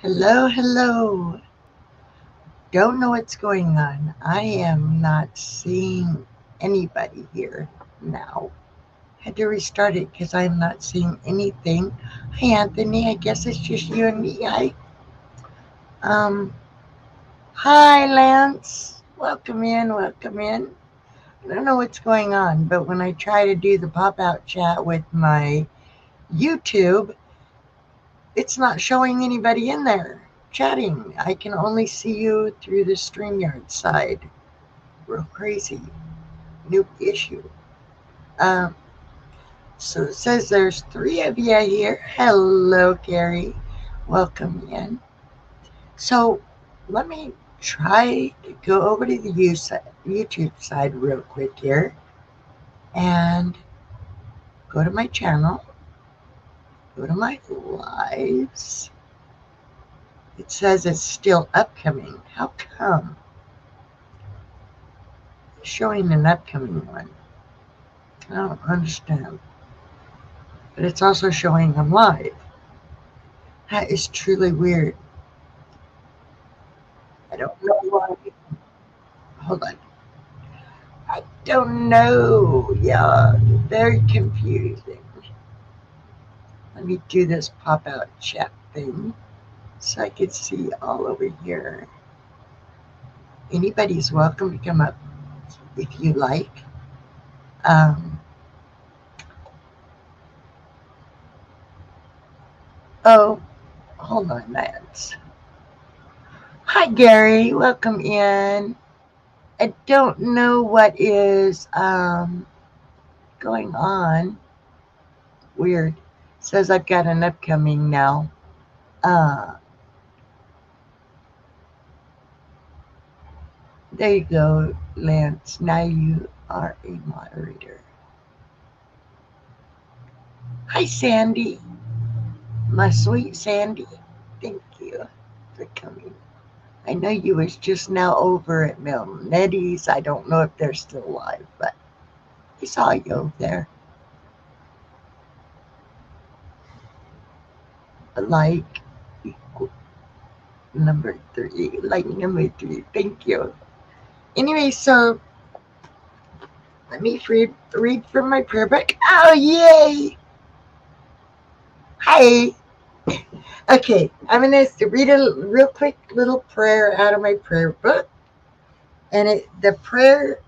Hello, hello. Don't know what's going on. I am not seeing anybody here now. Had to restart it because I'm not seeing anything. Hi, Anthony. I guess it's just you and me. Um, hi, Lance. Welcome in, welcome in. I don't know what's going on, but when I try to do the pop out chat with my YouTube, it's not showing anybody in there chatting. I can only see you through the StreamYard side. Real crazy. New issue. Um, so it says there's three of you here. Hello, Gary. Welcome in. So let me try to go over to the YouTube side real quick here and go to my channel, go to my lives. It says it's still upcoming. How come? It's showing an upcoming one. I don't understand. But it's also showing I'm live. That is truly weird. I don't know why. Hold on. I don't know. Yeah, very confusing. Let me do this pop out chat thing so I can see all over here. Anybody's welcome to come up if you like. Um, oh, hold on, Lance. Hi, Gary. Welcome in. I don't know what is going on. Weird. Says I've got an upcoming now. Uh, there you go, Lance. Now you are a moderator. Hi, Sandy. My sweet Sandy. Thank you for coming. I know you was just now over at Milton Nettie's. I don't know if they're still alive, but I saw you over there. Like number three. Like number three. Thank you. Anyway, so let me read from my prayer book. Oh, yay! Hi. Okay, I'm going to read a real quick little prayer out of my prayer book. And the prayer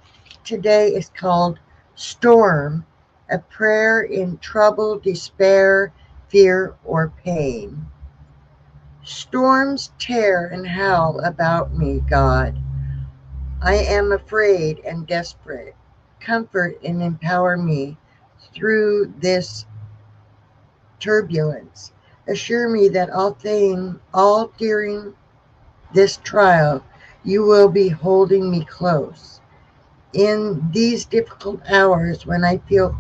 today is called Storm, a prayer in trouble, despair, fear, or pain. Storms tear and howl about me, God. I am afraid and desperate. Comfort and empower me through this turbulence. Assure me that all during this trial, you will be holding me close. In these difficult hours when I feel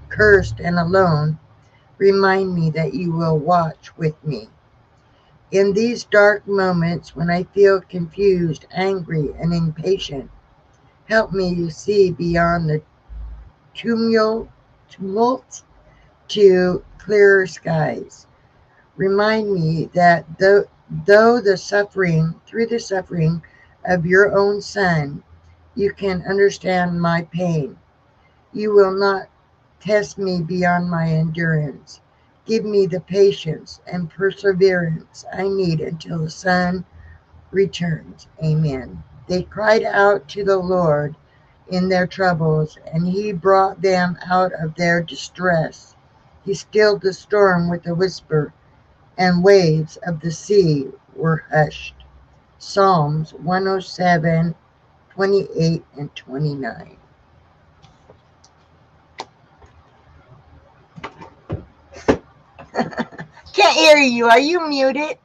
cursed and alone, remind me that you will watch with me. In these dark moments when I feel confused, angry, and impatient, help me to see beyond the tumult to clearer skies. Remind me that through the suffering of your own Son, you can understand my pain. You will not test me beyond my endurance. Give me the patience and perseverance I need until the Son returns. Amen. They cried out to the Lord in their troubles, and he brought them out of their distress. He stilled the storm with a whisper, and waves of the sea were hushed. Psalms 107, 28, and 29. Can't hear you. Are you muted?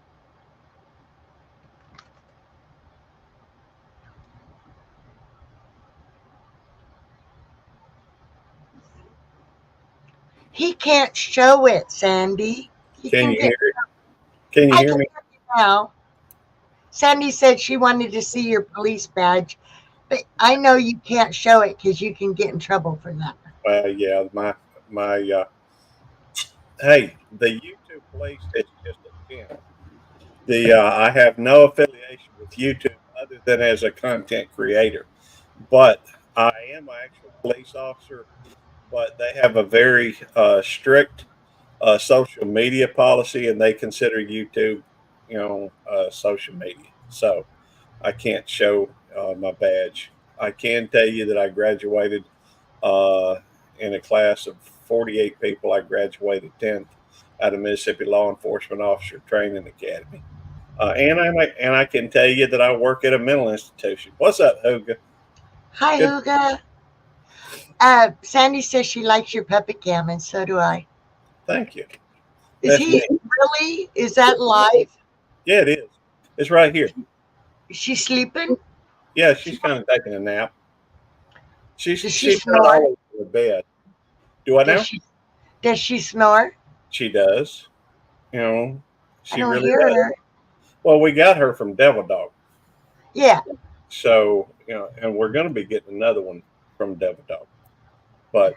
He can't show it, Sandy. He Can can you get. hear it? Can you I hear can me? hear you now. Sandy said she wanted to see your police badge, but I know you can't show it because you can get in trouble for that. Yeah, my hey, the YouTube police is just a scam. I have no affiliation with YouTube other than as a content creator, but I am an actual police officer. But they have a very strict social media policy, and they consider YouTube, social media. So I can't show my badge. I can tell you that I graduated uh, in a class of 48 people. I graduated 10th out of Mississippi Law Enforcement Officer Training Academy. And I can tell you that I work at a mental institution. What's up, Hoga? Hi, Good. Huga. Sandy says she likes your puppet cam, and so do I. Thank you. Is That's he me. really? Is that live? Yeah, it is. It's right here. Is she sleeping? Yeah, she's kind of taking a nap. She's Does she she's not snore? always in the bed. Do I Does now? she? Does she snore? She does. I She don't really hear does. her. Well, we got her from Devil Dog, Yeah. so and we're going to be getting another one from Devil Dog, but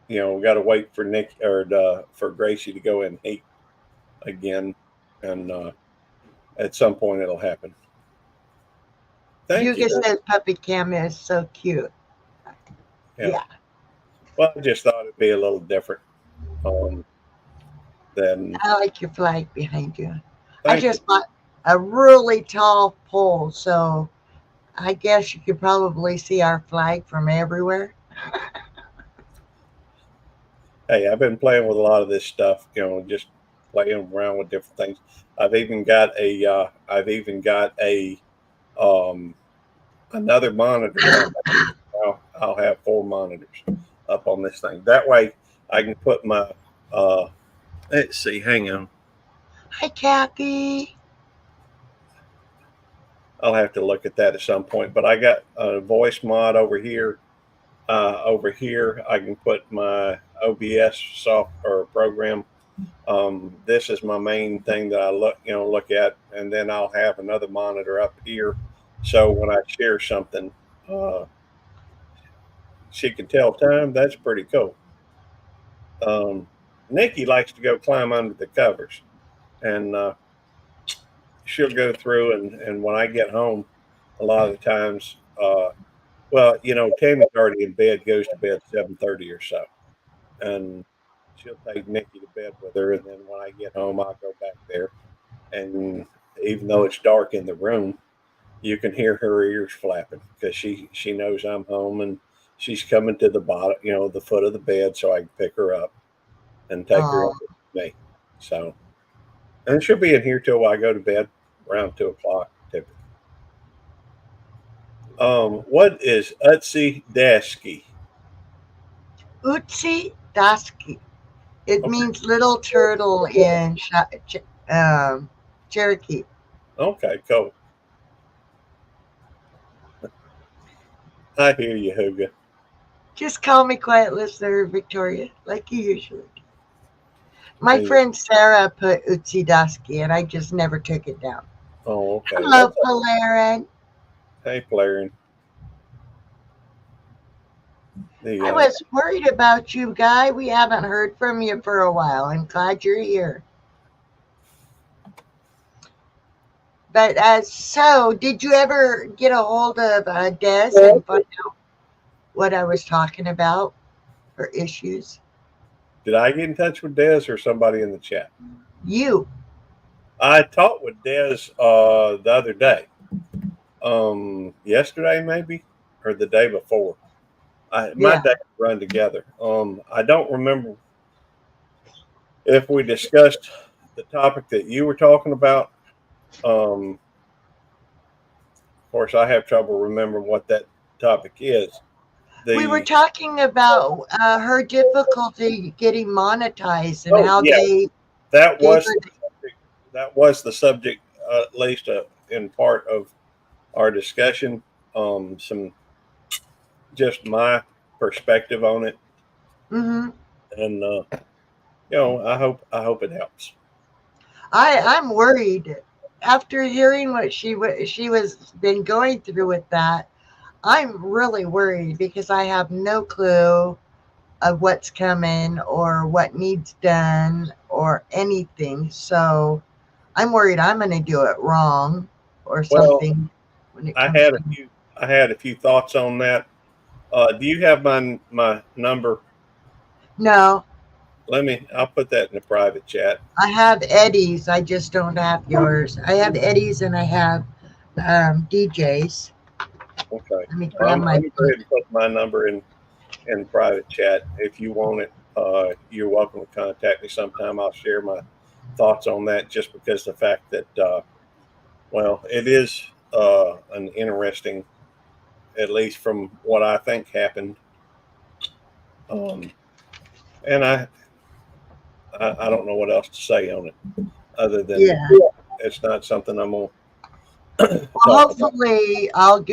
we got to wait for Nick or for Gracie to go in heat again, and at some point it'll happen. Thank Huga you. says puppet cam is so cute. Yeah. Well, I just thought it'd be a little different than. I like your flag behind you. I Thank you. just bought a really tall pole, so I guess you could probably see our flag from everywhere. Hey, I've been playing with a lot of this stuff. Just playing around with different things. I've even got a another monitor. I'll have 4 monitors up on this thing. That way, I can put my. Let's see. Hang on. Hi, Kathy. I'll have to look at that at some point. But I got a voice mod over here. Over here, I can put my OBS software program. This is my main thing that I look at, and then I'll have another monitor up here. So when I share something, she can tell time. That's pretty cool. Nikki likes to go climb under the covers, and she'll go through. And when I get home, a lot of the times, Tammy's already in bed, goes to bed 7:30 or so, and she'll take Nikki to bed with her. And then when I get home, I'll go back there, and even though it's dark in the room, you can hear her ears flapping because she knows I'm home, and she's coming to the bottom, the foot of the bed, so I can pick her up and take her up Oh, with me. So, and she'll be in here till I go to bed around 2 o'clock typically. What is Utsi Dasky? Utsi Daski. It Okay. means little turtle in Cherokee. Okay, cool. I hear you, Huga. Just call me quiet listener, Victoria, like you usually do. My Hey, friend Sarah put Utsi Daski, and I just never took it down. oh, okay. Hello, Polarin. Hey, Plarian. I was worried about you, Guy. We haven't heard from you for a while. I'm glad you're here. But so, did you ever get a hold of Des and find out what I was talking about or issues? Did I get in touch with Des or somebody in the chat? You. I talked with Des the other day. Yesterday maybe, or the day before. My Yeah. days run together. I don't remember if we discussed the topic that you were talking about. Of course, I have trouble remembering what that topic is. We were talking about her difficulty getting monetized and how yeah, they that gave was her. that was the subject, at least in part of our discussion. Some just my perspective on it, Mm-hmm. and I hope it helps. I'm worried after hearing what she was been going through with that. I'm really worried because I have no clue of what's coming or what needs done or anything. So I'm worried I'm going to do it wrong or Well, something when it I comes had a to. few I had a few thoughts on that. Do you have my number? No, I'll put that in the private chat. I have Eddie's. I just don't have yours. I have Eddie's and I have DJ's. Okay. Let me I'm grab I'm my. going to go ahead and put my number in private chat. If you want it, you're welcome to contact me sometime. I'll share my thoughts on that just because the fact that, well, it is an interesting, at least from what I think happened. Um, and I don't know what else to say on it other than Yeah. it's not something I'm going to Well, talk about. hopefully,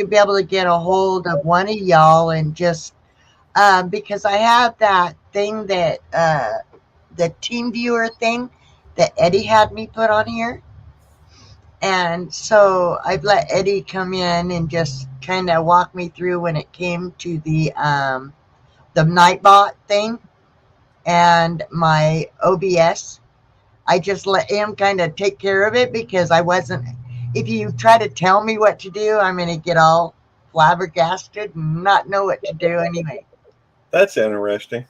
be able to get a hold of one of y'all and just because I have that thing that the team viewer thing that Eddie had me put on here. And so I've let Eddie come in and just kind of walk me through when it came to the Nightbot thing and my OBS. I just let him kind of take care of it because I wasn't. If you try to tell me what to do, I'm going to get all flabbergasted and not know what to do anyway. That's interesting.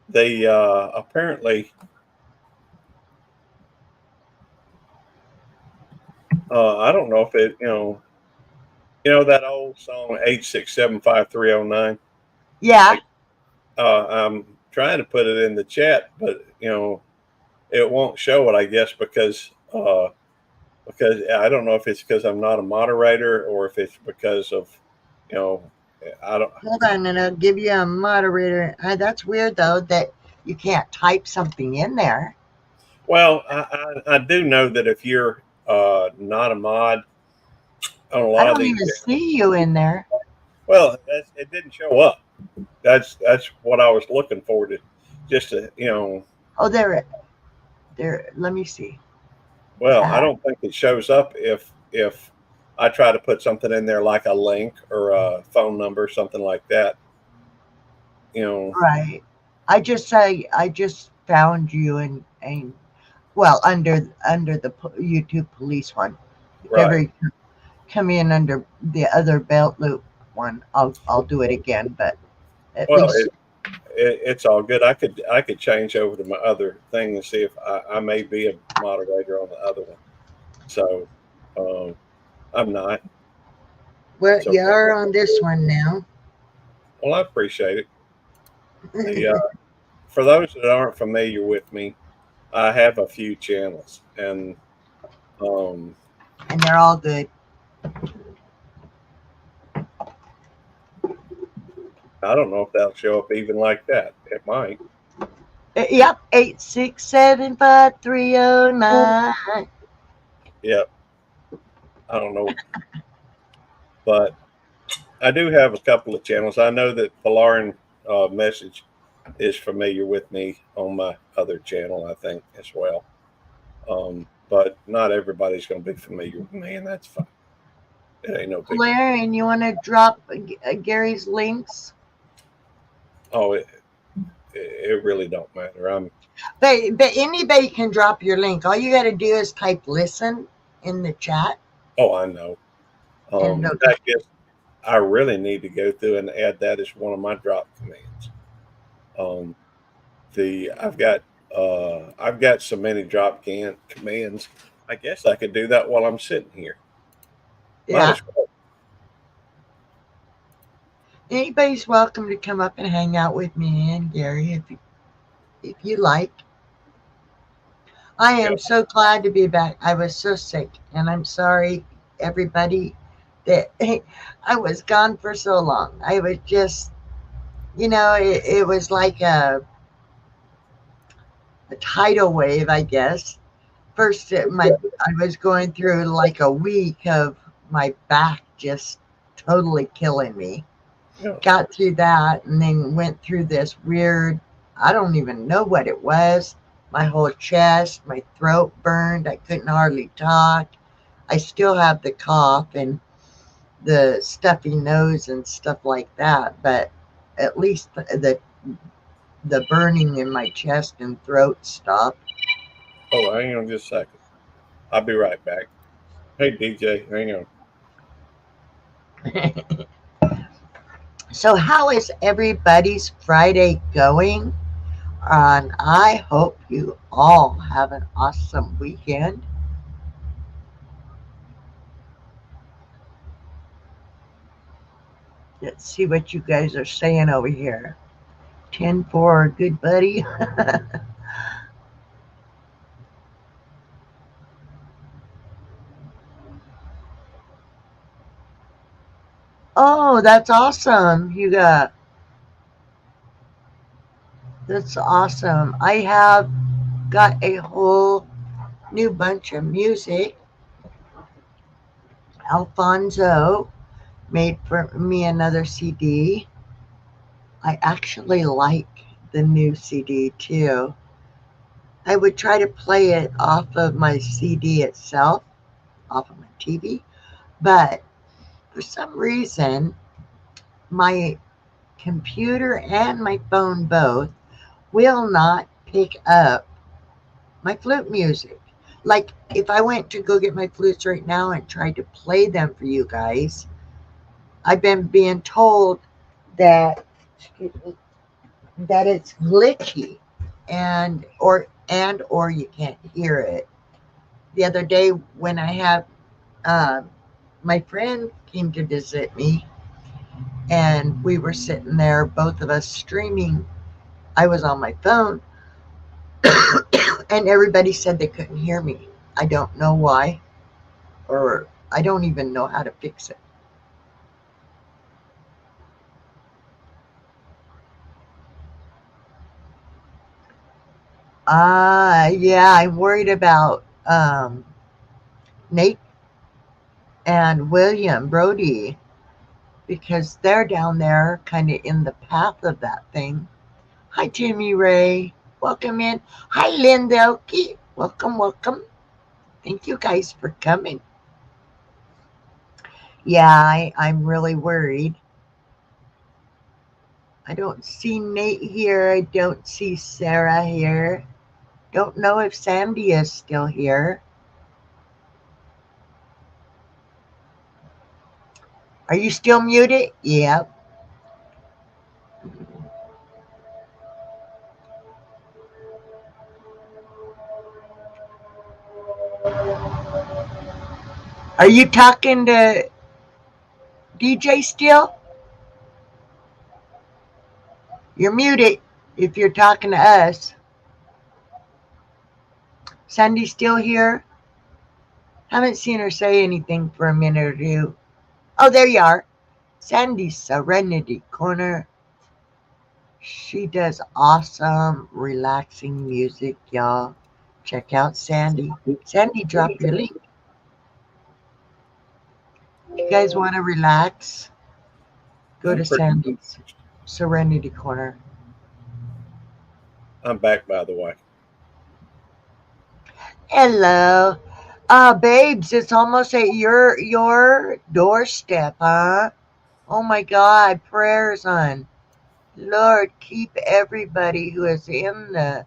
They apparently, I don't know if it, that old song 8675309. Yeah. I'm trying to put it in the chat, but it won't show it. I guess because I don't know if it's because I'm not a moderator or if it's because of you know I don't. Hold on, and I'll give you a moderator. That's weird though that you can't type something in there. Well, I do know that if you're not a mod on a I lot of don't these even channels, see you in there. well, it didn't show up. That's what I was looking for to just to Oh, there. Let me see. Well, I Uh, don't think it shows up if I try to put something in there like a link or a phone number, something like that. You know, right. I just found you and well under the YouTube police one. If ever right. you come in under the other belt loop one, I'll do it again. But at Well, least it's all good. I could change over to my other thing and see if I may be a moderator on the other one. So um, I'm not. well It's you okay. are on this one now. Well, I appreciate it. The For those that aren't familiar with me, I have a few channels, and um, And they're all good. I don't know if that'll show up even like that. It might. Yep, 8675309. Yep. I don't know, but I do have a couple of channels. I know that Polarin Message is familiar with me on my other channel, I think, as well. But not everybody's going to be familiar with me, and that's fine. It ain't no big deal. Blair, and you want to drop Gary's links? Oh, it really don't matter. But anybody can drop your link. All you got to do is type "listen" in the chat, Oh, I know. and In fact, yes, I really need to go through and add that as one of my drop commands. Um, the I've got so many commands. I guess I could do that while I'm sitting here. Might yeah, as well. anybody's welcome to come up and hang out with me and Gary if you like. I Yeah. am so glad to be back. I was so sick, and I'm sorry, everybody, that I was gone for so long. I was just, it was like a tidal wave, I guess. First, I was going through like a week of my back just totally killing me. Yeah. Got through that, and then went through this weird. I don't even know what it was. My whole chest, my throat burned. I couldn't hardly talk. I still have the cough and the stuffy nose and stuff like that, but at least the burning in my chest and throat stopped. Oh, hang on just a second. I'll be right back. Hey, DJ, hang on. So, how is everybody's Friday going? And I hope you all have an awesome weekend. Let's see what you guys are saying over here. 10-4, good buddy. Oh, that's awesome. That's awesome. I have got a whole new bunch of music. Alfonso made for me another CD. I actually like the new CD too. I would try to play it off of my CD itself, off of my TV, but for some reason, my computer and my phone both will not pick up my flute music. Like if I went to go get my flutes right now and tried to play them for you guys, I've been being told that that it's glitchy and or you can't hear it. The other day when I had uh, my friend came to visit me and we were sitting there, both of us streaming. I was on my phone and everybody said they couldn't hear me. I don't know why, or I don't even know how to fix it. Yeah, I'm worried about Nate and William Brody because they're down there kind of in the path of that thing. Hi, Jimmy Ray. Welcome in. Hi, Linda Oki. Welcome, welcome. Thank you guys for coming. Yeah, I'm really worried. I don't see Nate here. I don't see Sarah here. Don't know if Sandy is still here. Are you still muted? Yep. Are you talking to DJ still? You're muted if you're talking to us. Sandy still here? Haven't seen her say anything for a minute or two. Oh, there you are. Sandy's Serenity Corner. She does awesome, relaxing music, y'all. Check out Sandy. Sandy, drop your link. If you guys want to relax, go to Sandy's Serenity Corner. I'm back, by the way. Hello. Babes, it's almost at your doorstep, huh? Oh my God, prayers on. Lord, keep everybody who is in the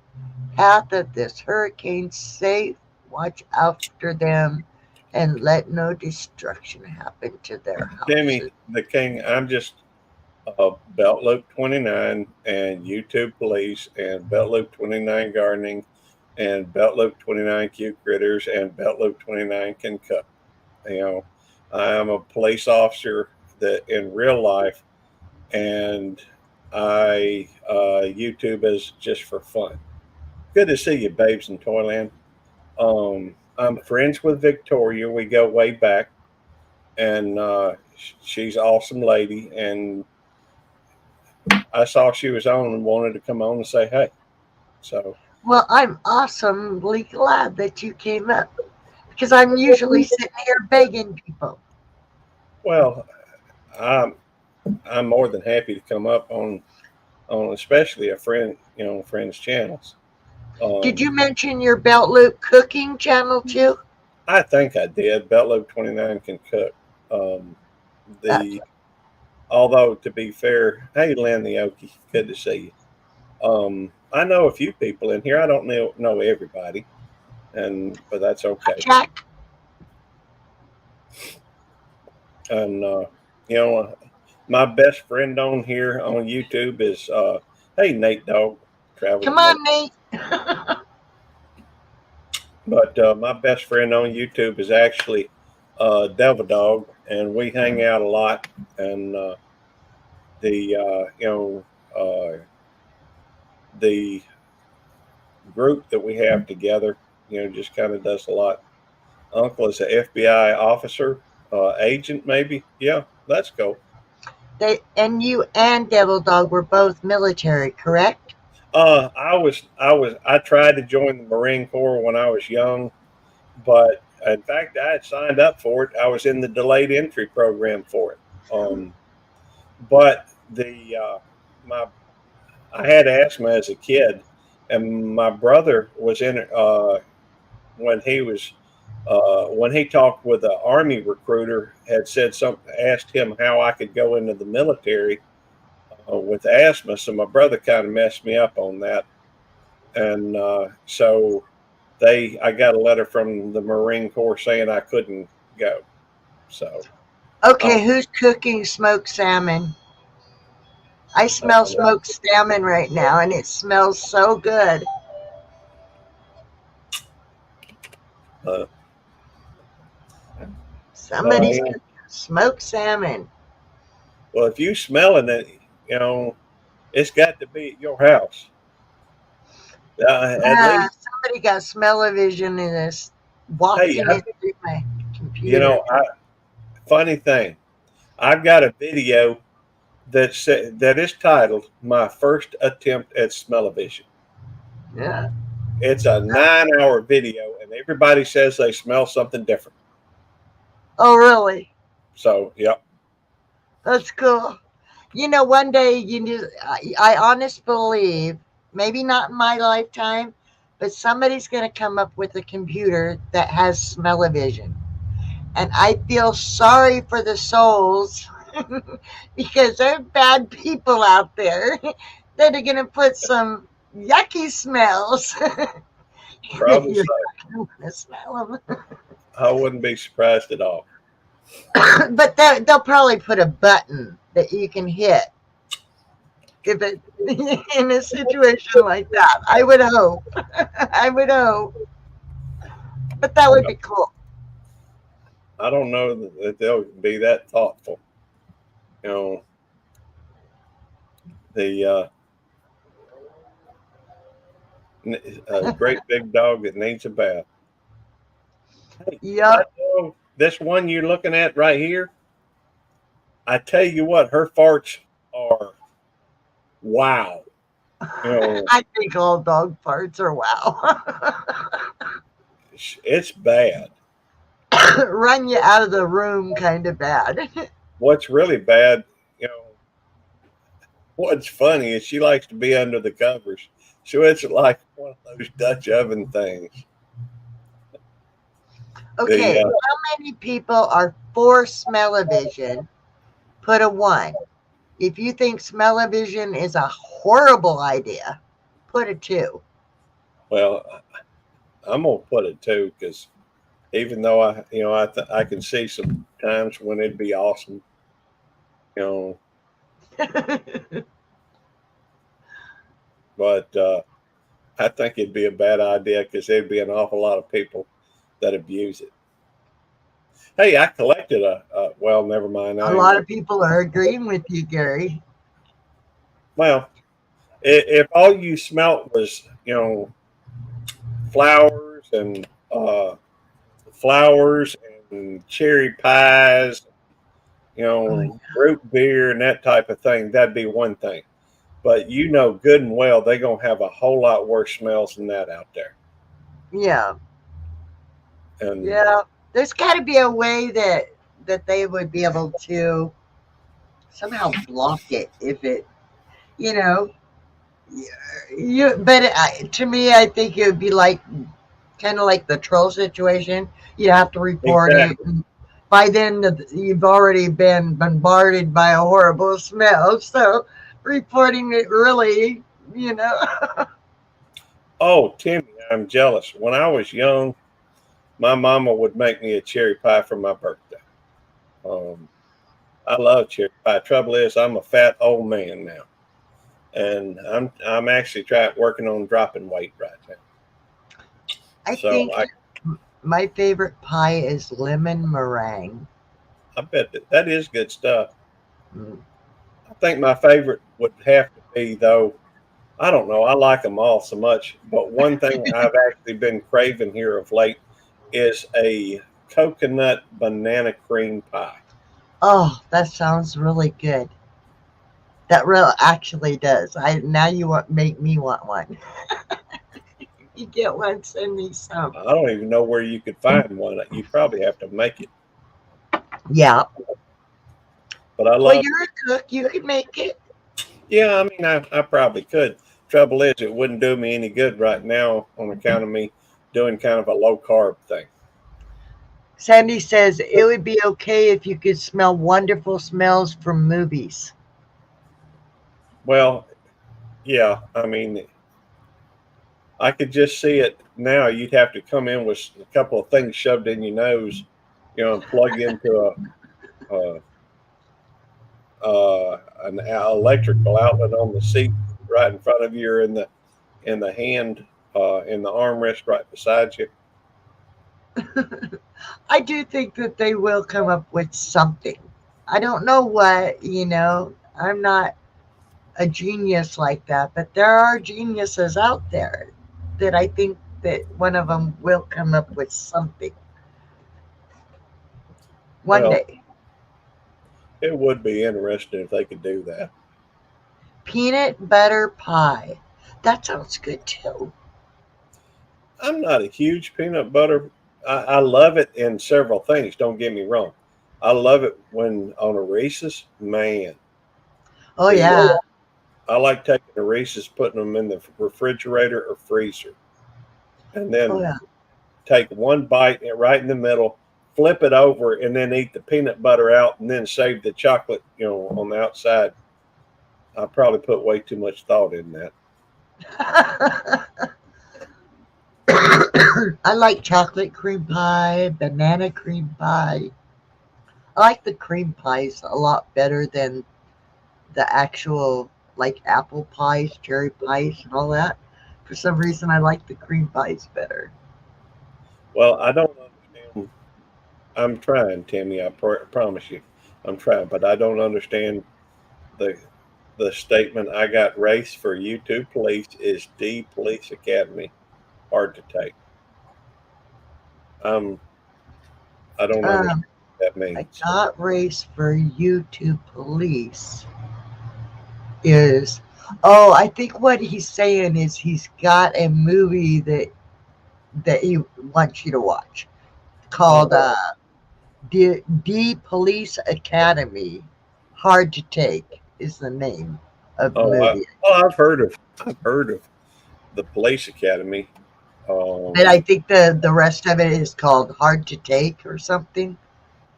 path of this hurricane safe. Watch after them and let no destruction happen to their houses. Jimmy, the King, I'm just Belt Loop 29 and YouTube Police and Belt Loop 29 Gardening and Belt Loop 29 Cute Critters and Belt Loop 29 Can Cook. You know, I am a police officer that in real life, and I YouTube is just for fun. Good to see you, babes in Toyland. I'm friends with Victoria. We go way back, and she's an awesome lady. And I saw she was on and wanted to come on and say hey. So, well, I'm awesomely glad that you came up because I'm usually sitting here begging people. well, I'm more than happy to come up on especially a friend, friend's channels. Did you mention your Belt Loop cooking channel too? I think I did. Belt Loop 29 Can Cook. The Although to be fair, hey Lynn the Okie, good to see you. I know a few people in here. I don't know everybody, but that's okay. Jack. And my best friend on here on YouTube is hey Nate Dog, traveling. Come on, Nate. But my best friend on YouTube is actually Devil Dog, and we hang out a lot. And the group that we have together, just kind of does a lot. Uncle is an FBI officer, agent, maybe. Yeah, that's cool. And you and Devil Dog were both military, correct? I tried to join the Marine Corps when I was young, but in fact, I had signed up for it. I was in the delayed entry program for it. But I had asthma as a kid, and my brother was in it when he talked with an Army recruiter, had said something, asked him how I could go into the military with asthma. So my brother kind of messed me up on that, and so I got a letter from the Marine Corps saying I couldn't go. So okay, who's cooking smoked salmon? I smell smoked salmon right now, and it smells so good. Somebody's cooking smoked salmon. Well, if you smelling it, it's got to be at your house. At least somebody got smell-o-vision in this. Walking into my computer. Funny thing, I've got a video that is titled "My First Attempt at Smell-o-vision." Yeah, it's a 9-hour video, and everybody says they smell something different. Oh, really? So, yep. That's cool. One day, I honestly believe, maybe not in my lifetime, but somebody's going to come up with a computer that has smell-o-vision. And I feel sorry for the souls because there are bad people out there that are going to put some yucky smells. Probably so. I don't want to smell them. I wouldn't be surprised at all. But they'll probably put a button that you can hit if it in a situation like that. I would hope. I would hope. But that would be cool. I don't know that they'll be that thoughtful. The great big dog that needs a bath. Yeah. This one you're looking at right here, I tell you what, her farts are wow. I think all dog farts are wow. It's bad. Run you out of the room kind of bad. What's really bad, what's funny is she likes to be under the covers. So it's like one of those Dutch oven things. Okay, how many people are for smell-o-vision? Put a 1. If you think smell-o-vision is a horrible idea, put a 2. Well, I'm gonna put a 2 because even though I can see some times when it'd be awesome, but I think it'd be a bad idea because there'd be an awful lot of people that abuse it. Hey, I collected well, never mind. A lot of people are agreeing with you, Gary. Well, if all you smelt was, flowers and cherry pies, root beer and that type of thing, that'd be one thing. But good and well, they're going to have a whole lot worse smells than that out there. Yeah. And there's got to be a way that they would be able to somehow block it if it, but to me, I think it would be kind of like the troll situation. You have to report it. And by then, you've already been bombarded by a horrible smell. So reporting it really, Oh, Timmy, I'm jealous. When I was young, my mama would make me a cherry pie for my birthday. Um, I love cherry pie. Trouble is, I'm a fat old man now, and I'm actually trying working on dropping weight right now. I So think my favorite pie is lemon meringue. I bet that is good stuff. Mm. I think my favorite would have to be though. I don't know. I like them all so much, but one thing I've actually been craving here of late is a coconut banana cream pie. Oh, that sounds really good. That real actually does. I now you want make me want one. You get one, send me some. I don't even know where you could find one. You probably have to make it. Yeah. But I Well, love. you're a cook. You can make it. Yeah, I mean, I probably could. Trouble is, it wouldn't do me any good right now on account of me doing kind of a low carb thing. Sandy says it would be okay if you could smell wonderful smells from movies. Well, yeah, I mean, I could just see it now. You'd have to come in with a couple of things shoved in your nose, and plug into a an electrical outlet on the seat right in front of you, or in the hand in the armrest right beside you. I do think that they will come up with something. I don't know what. I'm not a genius like that, but there are geniuses out there that I think that one of them will come up with something one Well, day. it would be interesting if they could do that. Peanut butter pie. That sounds good too. I'm not a huge peanut butter. I love it in several things. Don't get me wrong. I love it when on a Reese's. Man, Oh, the yeah. I like taking the Reese's, putting them in the refrigerator or freezer, and Oh, then yeah. take one bite right in the middle, flip it over, and then eat the peanut butter out, and then save the chocolate, on the outside. I probably put way too much thought in that. I like chocolate cream pie, banana cream pie. I like the cream pies a lot better than the actual like apple pies, cherry pies, and all that. For some reason, I like the cream pies better. Well, I don't understand. I'm trying, Timmy. I promise you, I'm trying, but I don't understand the the statement. I got race for you two police is the police academy. Hard to take. Um, I don't understand Um, what that I means. got race for you to police is, oh, I think what he's saying is he's got a movie that he wants you to watch called Oh, The Police Academy. Hard to Take is the name of the oh, movie. I've heard of the police academy. And Um, I think the rest of it is called Hard to Take or something.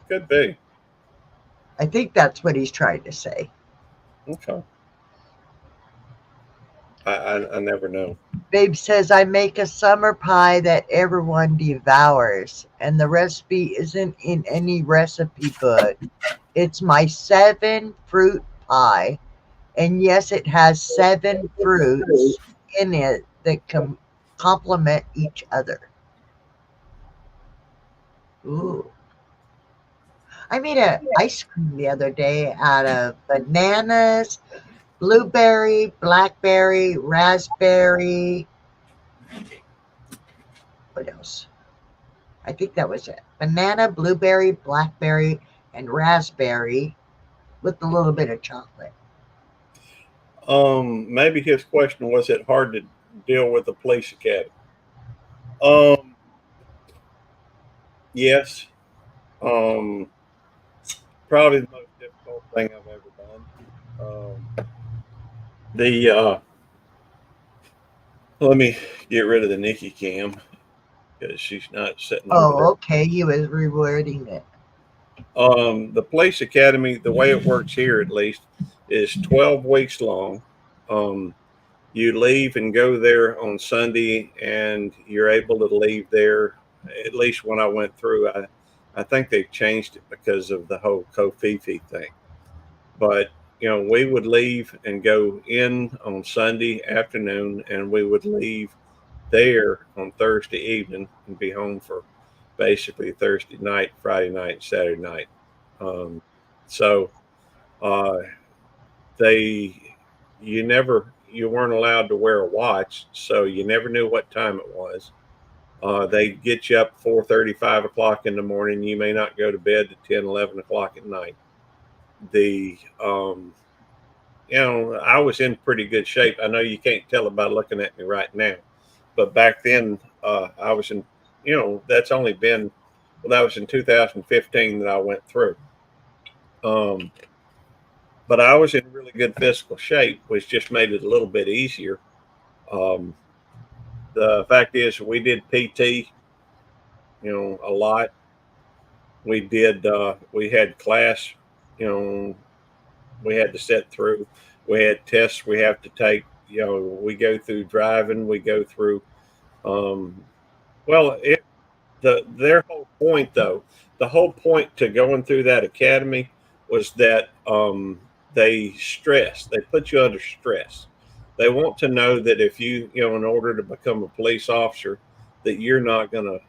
could be. I think that's what he's trying to say. Okay. I never know. Babe says, I make a summer pie that everyone devours, and the recipe isn't in any recipe book. It's my 7 fruit pie. And yes, it has 7 fruits in it that complement each other. Ooh. I made a ice cream the other day out of bananas, blueberry, blackberry, raspberry. What else? I think that was it. Banana, blueberry, blackberry, and raspberry with a little bit of chocolate. Maybe his question was it hard to deal with the police academy? Um, yes. Um, Probably the most difficult thing I've ever done. The Let me get rid of the Nikki cam because she's not sitting over there. Oh, okay. He was rewording it. The police academy, the way it works here at least, is 12 weeks long. Um, You leave and go there on Sunday, and you're able to leave there. At least when I went through, I think they've changed it because of the whole Kofifi thing. But we would leave and go in on Sunday afternoon, and we would leave there on Thursday evening and be home for basically Thursday night, Friday night, Saturday night. So uh, they, you weren't allowed to wear a watch, so you never knew what time it was. They get you up 4:30, 5 o'clock in the morning. You may not go to bed at 10, 11 o'clock at night. The I was in pretty good shape. I know you can't tell by looking at me right now, but back then I was in. That's only been, well, that was in 2015 that I went through. Um, but I was in really good physical shape, which just made it a little bit easier. Um, the fact is, we did PT, a lot. We had class, you know, we had to sit through. We had tests we have to take. We go through driving. We go through. Um, well, their whole point though, the whole point to going through that academy was that they put you under stress. They want to know that if in order to become a police officer, that you're not going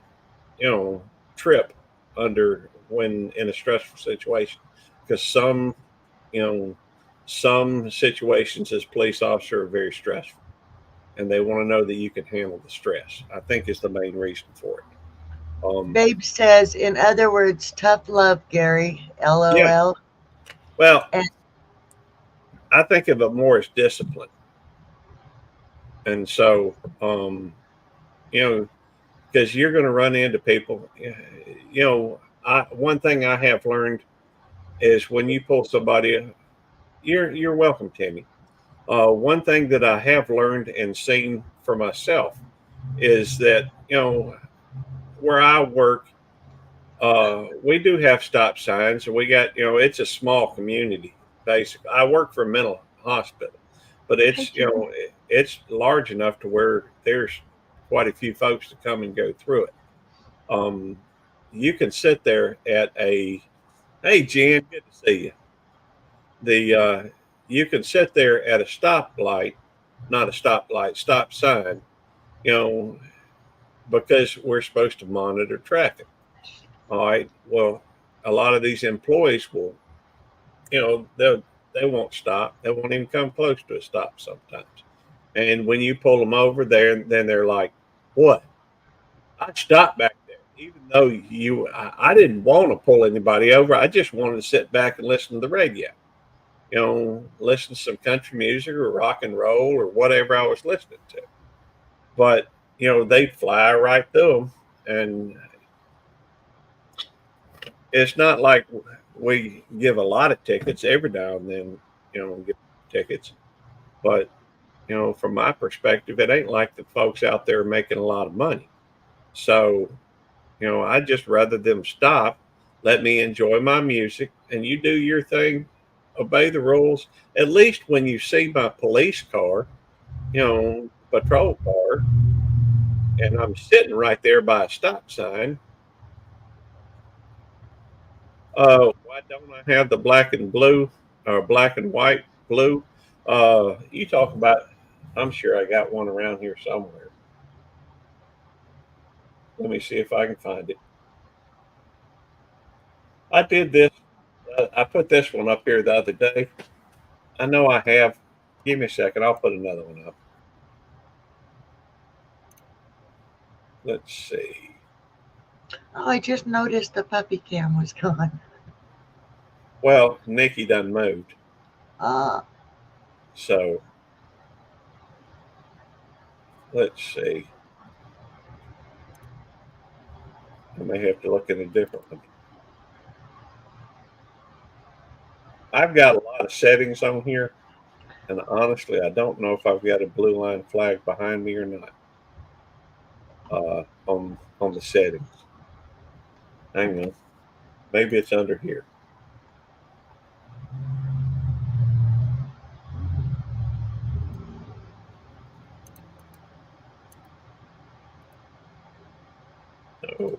to, trip under when in a stressful situation, because you know, some situations as police officer are very stressful, and they want to know that you can handle the stress. I think is the main reason for it. Babe says, in other words, tough love, Gary. Yeah. LOL. Well, And I think of it more as discipline, and so you know, because you're going to run into people. One thing I have learned is when you pull somebody, you're welcome, Timmy. One thing that I have learned and seen for myself is that where I work, we do have stop signs, and we got it's a small community. Basically, I work for a mental hospital, but hi, it's Jim. it's large enough to where there's quite a few folks to come and go through it. Um, you can sit there at a hey Jen, good to see you. The You can sit there at a stoplight, not a stoplight, stop sign, you know, because we're supposed to monitor traffic. All right. Well, a lot of these employees will, they won't stop. They won't even come close to a stop sometimes. And when you pull them over there, then they're like, "What? I stopped back there, even though I didn't want to pull anybody over. I just wanted to sit back and listen to the radio. Listen to some country music or rock and roll or whatever I was listening to." But they fly right through them, and it's not like we give a lot of tickets every now and then. We give tickets, but from my perspective, it ain't like the folks out there making a lot of money. So I just rather them stop, let me enjoy my music, and you do your thing, obey the rules. At least when you see my police car, patrol car, and I'm sitting right there by a stop sign, why don't I have the black and blue or black and white blue? You talk about, I'm sure I got one around here somewhere. Let me see if I can find it. I did this. I put this one up here the other day. I know I have. Give me a second. I'll put another one up. Let's see. Oh, I just noticed the puppy cam was gone. Well, Nikki done moved. Ah, So let's see. I may have to look at a different one. I've got a lot of settings on here, and honestly, I don't know if I've got a blue line flag behind me or not on the settings. Hang on. Maybe it's under here. No,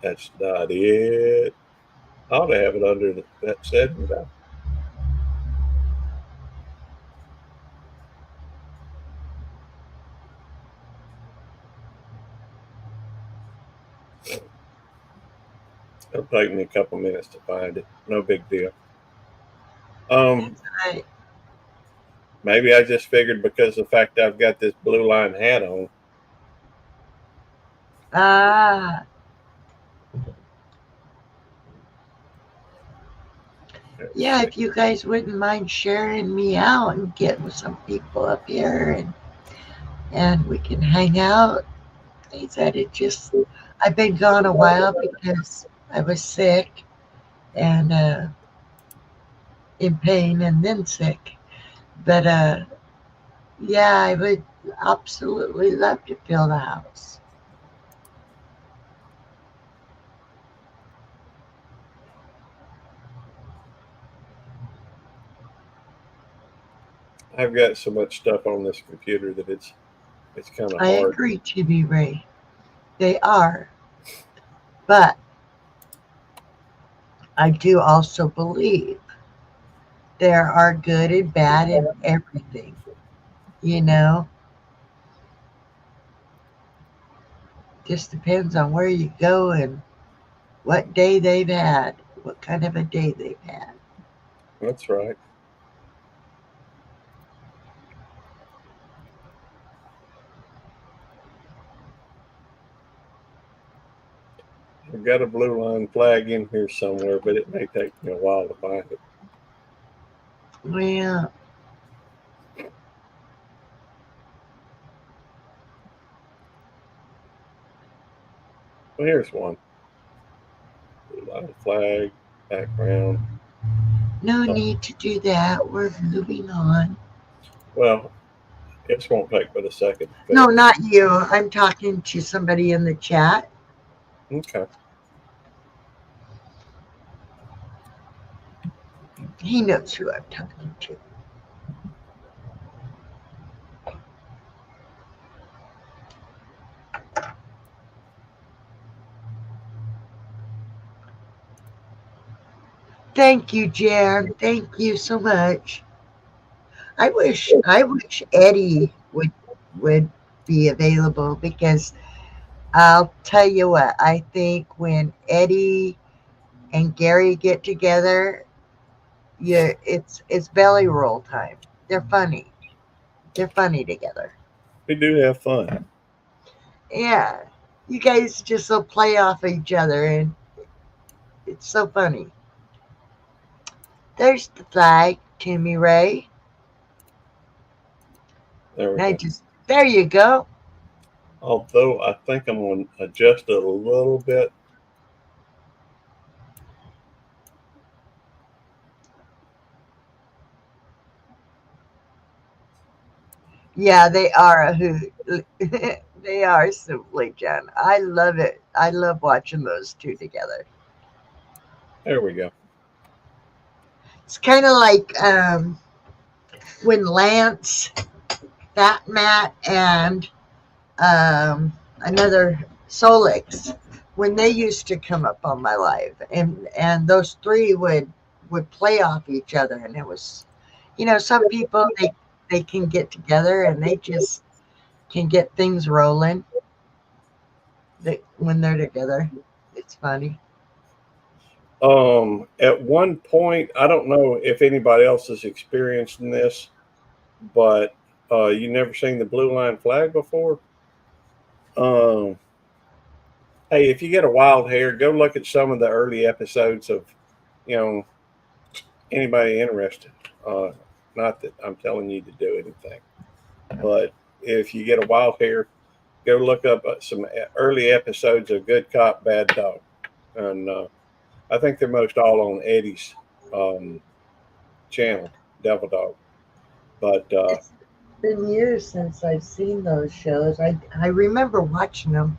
that's not it. I ought to have it under that setting down. It'll take me a couple minutes to find it. No big deal. That's right. Maybe I just figured because of the fact I've got this blue line hat on. Ah, yeah, if you guys wouldn't mind sharing me out and getting some people up here and we can hang out. He said it just, I've been gone a while because I was sick and in pain and then sick. But yeah, I would absolutely love to fill the house. I've got so much stuff on this computer that it's kind of I hard. agree, Jimmy Ray. They are. But I do also believe there are good and bad in everything. You know, just depends on where you go and what day they've had, what kind of a day they've had. That's right. I've got a blue line flag in here somewhere, but it may take me a while to find it. Well, Well, here's one. Blue line flag, background. no Oh, need to do that. We're moving on. well, this won't take but a second to No, fill. not you. I'm talking to somebody in the chat. Okay. He knows who I'm talking to. Thank you, Jan. Thank you so much. I wish Eddie would be available because I'll tell you what, I think when Eddie and Gary get together, yeah, it's belly roll time. They're funny. They're funny together. We do have fun. Yeah. You guys just so play off each other and it's so funny. There's the flag, Timmy Ray. There we And I go. just there you go. Although I think I'm going to adjust it a little bit. Yeah, they are a hoot. They are simply Jen. I love it. I love watching those two together. There we go. It's kind of like when Lance, Fat Matt, and another Solix, when they used to come up on my live, and those three would play off each other, and it was, some people they can get together and they just can get things rolling. When they're together, it's funny. At one point, I don't know if anybody else has experienced this, but you never seen the blue line flag before. Um, hey, if you get a wild hair, go look at some of the early episodes of, you know, anybody interested. Uh, Not that I'm telling you to do anything, but if you get a wild hair, go look up some early episodes of Good Cop, Bad Dog, and I think they're most all on Eddie's um, channel, Devil Dog. But It's been years since I've seen those shows. I remember watching them,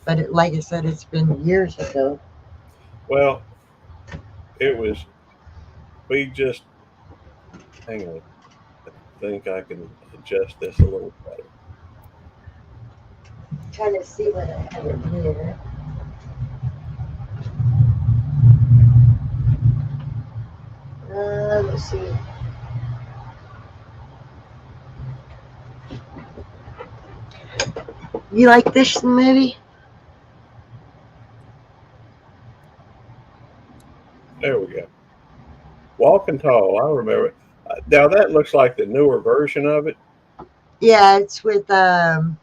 but like I said, it's been years ago. well, it was. We just hang on. I think I can adjust this a little better. trying to see what I have in here. Let's see. You like this movie? There we go. Walking Tall. I remember it. Now that looks like the newer version of it. Yeah, it's with The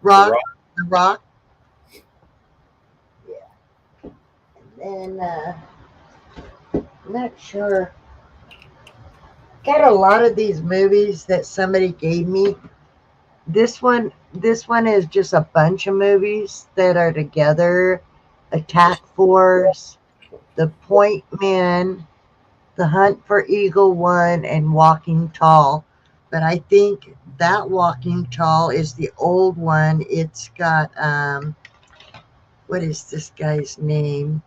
Rock. Rock. The Rock. Yeah. And I'm not sure. Got a lot of these movies that somebody gave me. This one is just a bunch of movies that are together. Attack Force, The Point Man, The Hunt for Eagle One, and Walking Tall. But I think that Walking Tall is the old one. It's got what is this guy's name?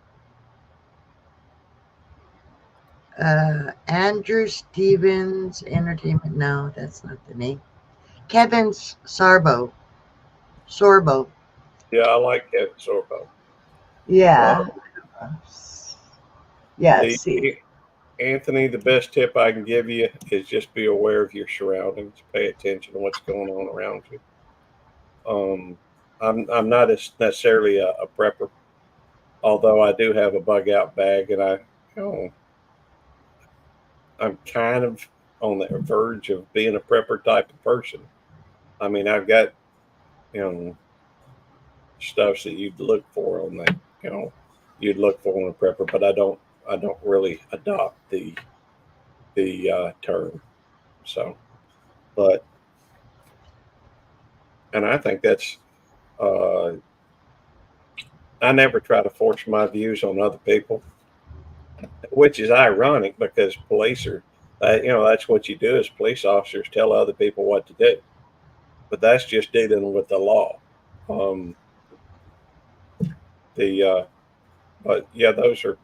Andrew Stevens Entertainment. No, that's not the name. Kevin Sorbo. Sorbo. Yeah, I like Kevin Sorbo. Yeah. Yeah, The see. Anthony, the best tip I can give you is just be aware of your surroundings. Pay attention to what's going on around you. I'm not necessarily a prepper, although I do have a bug out bag, and you know, I'm kind of on the verge of being a prepper type of person. I mean, I've got you know stuff that you'd look for on that you'd look for in a prepper, but I don't really adopt the term. So, but and I think that's uh, I never try to force my views on other people, which is ironic because police are, that's what you do as police officers, tell other people what to do. But that's just dealing with the law. Um, the but yeah, those are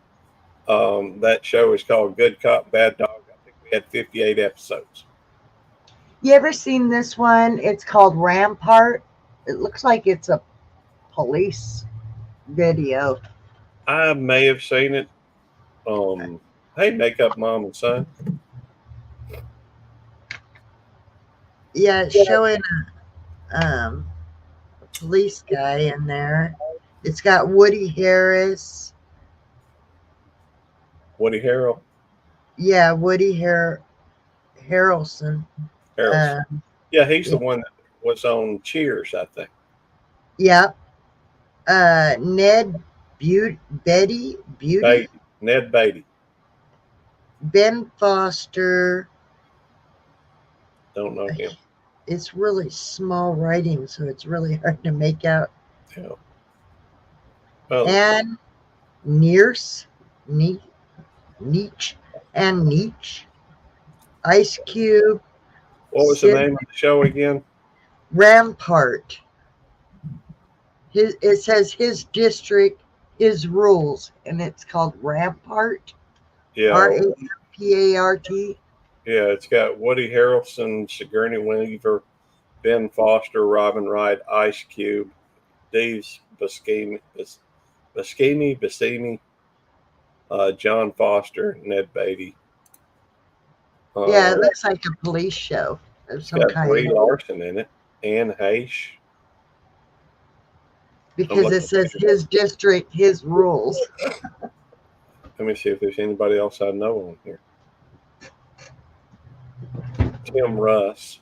that show is called Good Cop Bad Dog. I think we had 58 episodes. You ever seen this one? It's called Rampart. It looks like it's a police video. I may have seen it. Hey, Makeup Mom and Son. Yeah, it's showing a police guy in there. It's got Woody Harris. Woody Yeah, Harrelson. Harrelson. Uh, Yeah, he's the yeah, one that was on Cheers, I think. yeah. Ned Beauty, Ned Beatty. Ben Foster. Don't know him. It's really small writing, so it's really hard to make out. Yeah. Well, And Nears, Nietzsche, and Nietzsche, Ice Cube, what was the Sid name of the show again? Rampart. It says his district, his rules, and it's called Rampart. Yeah, Rampart. yeah. It's got Woody Harrelson, Sigourney Weaver, Ben Foster, Robin Wright, Ice Cube, Dave Buscemi, John Foster, Ned Beatty. Yeah, it looks like a police show of It's some got kind. Brie Larson in it. Anne Heche. Because it says his district, his rules. Let me see if there's anybody else I know on here. Tim Russ.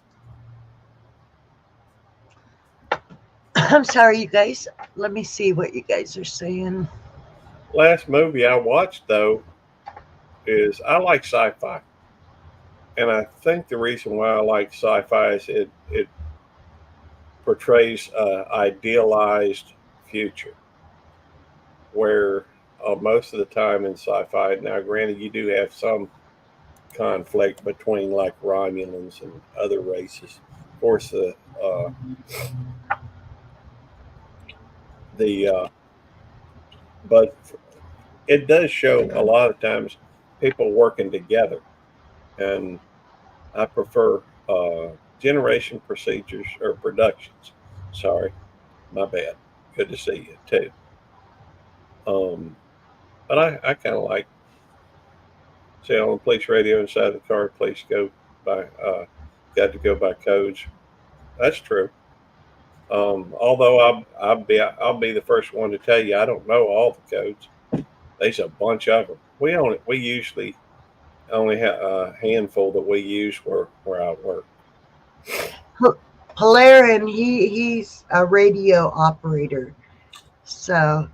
I'm sorry, you guys. Let me see what you guys are saying. Last movie I watched though is I like sci-fi, and I think the reason why I like sci-fi is it portrays an idealized future where most of the time in sci-fi, now granted you do have some conflict between like Romulans and other races. Of course, but it does show a lot of times people working together, and I prefer generation procedures or productions. Sorry, My bad. Good to see you too. But I kind of like say on the police radio inside the car. Police go by. Got to go by codes. That's true. Although I'll be the first one to tell you I don't know all the codes. There's a bunch of them. We usually only have a handful that we use where I work. Polarin, he's a radio operator. So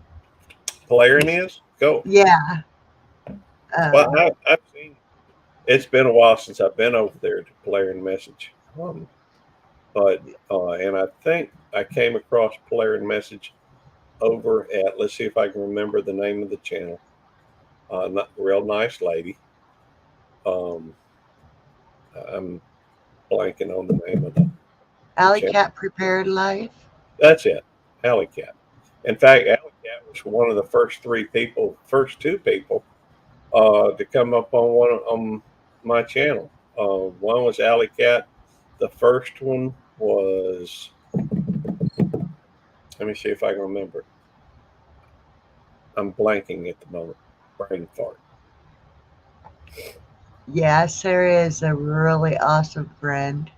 Polarin is go. yeah. Well, Uh, I've seen. It's been a while since I've been over there to Polarin Message. But and I think I came across Polarin Message over at, let's see if I can remember the name of the channel. Not real nice lady. Um, I'm blanking on the name of the Alley channel. Cat Prepared Life. That's it, Alley Cat. In fact, Alley Cat was one of the first two people to come up on my channel. One was Alley Cat. The first one was, let me see if I can remember. I'm blanking at the moment. Brain fart. Yeah, Sarah is a really awesome friend.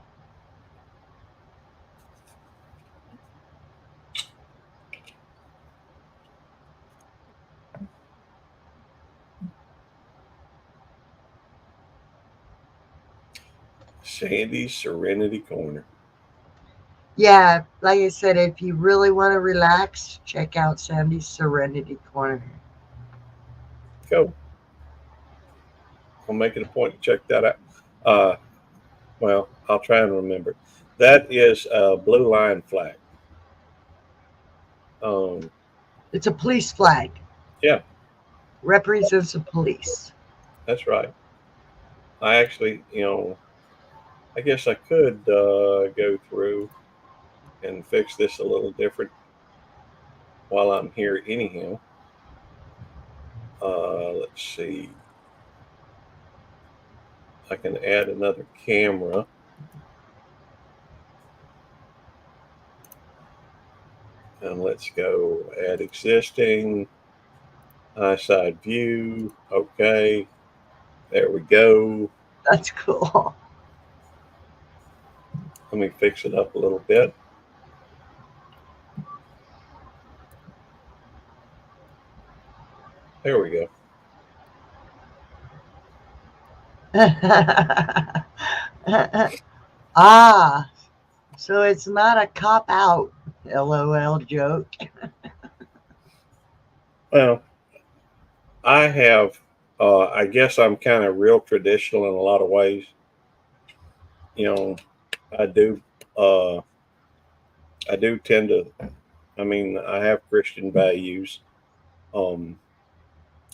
Sandy's Serenity Corner. Yeah, like I said, if you really want to relax, check out Sandy's Serenity Corner. Go. I'll make it a point to check that out. Well, I'll try and remember. That is a blue line flag. It's a police flag. Yeah. Represents the police. That's right. I actually, I guess I could go through and fix this a little different while I'm here anyhow. Let's see. I can add another camera. And let's go add existing, high side view. Okay. There we go. That's cool. Let me fix it up a little bit. There we go. Ah, so it's not a cop out LOL joke. Well, I have, I guess I'm kind of real traditional in a lot of ways. I do tend to, I have Christian values.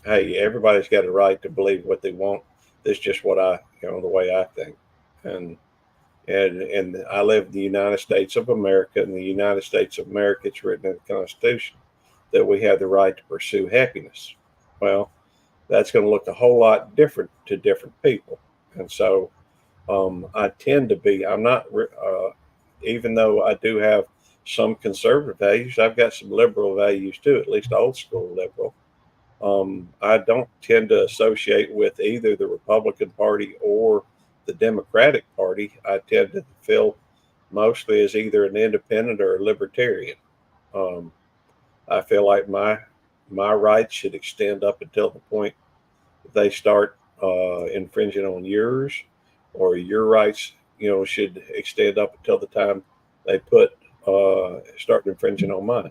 Hey, everybody's got a right to believe what they want. That's just what the way I think. And I live in the United States of America. In the United States of America, it's written in the Constitution that we have the right to pursue happiness. Well, that's going to look a whole lot different to different people. And so I tend to be, I'm not, even though I do have some conservative values, I've got some liberal values too, at least old school liberal. I don't tend to associate with either the Republican Party or the Democratic Party. I tend to feel mostly as either an independent or a libertarian. I feel like my rights should extend up until the point they start infringing on yours, or your rights, should extend up until the time they start infringing on mine.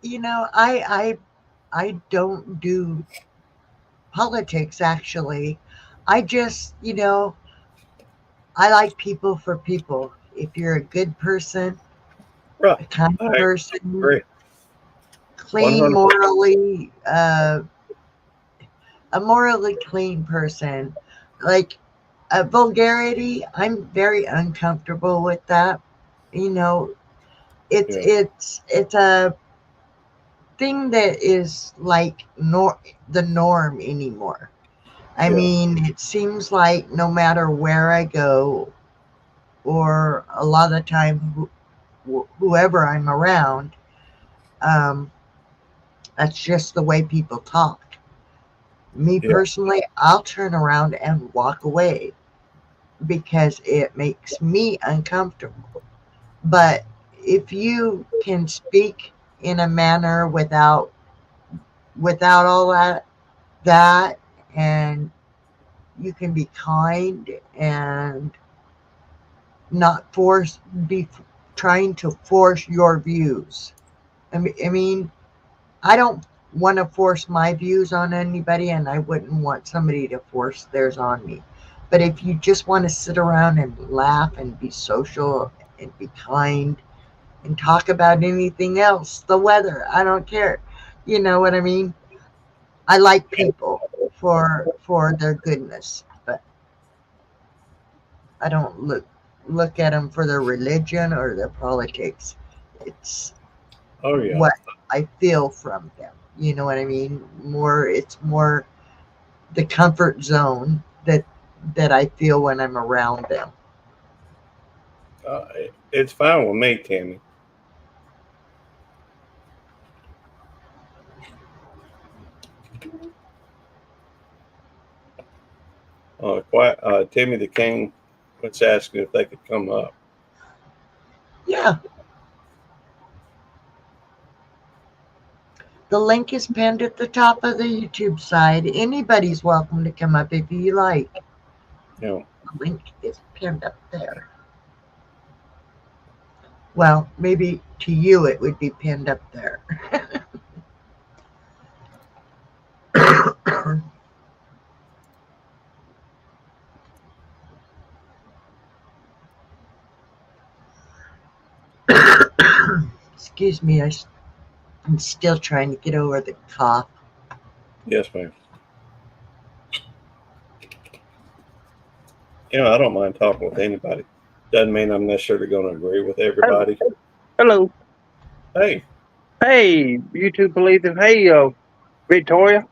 I don't do politics actually. I just, I like people for people. If you're a good person, right, a kind person, agree. clean 100%. morally, a morally clean person, like vulgarity, I'm very uncomfortable with that. It's a thing that is like the norm anymore. I mean, it seems like no matter where I go, or a lot of the time whoever I'm around, um, that's just the way people talk. Me Yeah. personally, I'll turn around and walk away because it makes me uncomfortable. But if you can speak in a manner without all that, and you can be kind and not be trying to force your views. I mean, I don't want to force my views on anybody, and I wouldn't want somebody to force theirs on me. But if you just want to sit around and laugh and be social and be kind and talk about anything else, the weather, I don't care. You know what I mean? I like people for their goodness, but I don't look at them for their religion or their politics. It's Oh yeah. what I feel from them. You know what I mean? It's more the comfort zone that I feel when I'm around them. Uh, it's fine with me, Tammy. Timmy the King was asking if they could come up. Yeah, the link is pinned at the top of the YouTube side. Anybody's welcome to come up if you like. You know, The link is pinned up there. Well, maybe to you it would be pinned up there. Excuse me, I'm still trying to get over the cough. yes, ma'am. I don't mind talking with anybody. Doesn't mean I'm necessarily going to agree with everybody. Hello. Hey, Hey, YouTube Believe. Hey, Victoria.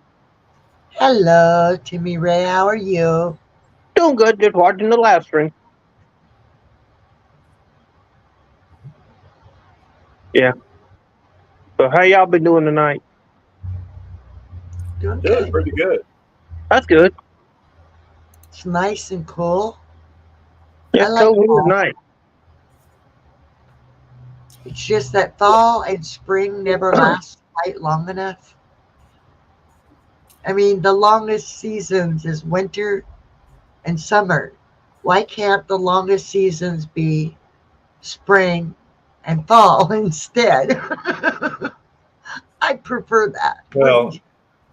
Hello, Timmy Ray. How are you? Doing good. Just watching the live stream. Yeah. So how y'all been doing tonight? Doing doing good. pretty good. That's good. It's nice and cool. Yeah, I like cold here fall. tonight. It's just that fall and spring never last quite long enough. I mean, the longest seasons is winter and summer. Why can't the longest seasons be spring and fall instead? I prefer that. Well,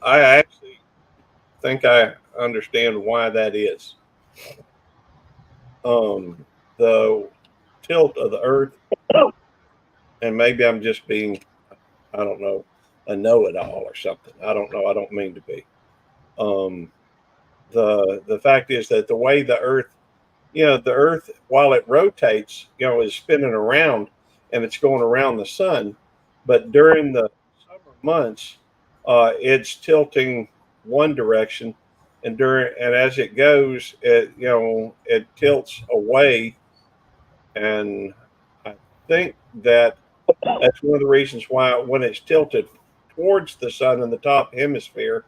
I actually think I understand why that is. The tilt of the Earth, and maybe I'm just being, I don't know, a know-it-all or something. I don't know. I don't mean to be. Um, the fact is that the way the Earth, the Earth, while it rotates, is spinning around and it's going around the sun, but during the summer months, it's tilting one direction, and as it goes, it tilts away, and I think that's one of the reasons why when it's tilted towards the sun in the top hemisphere,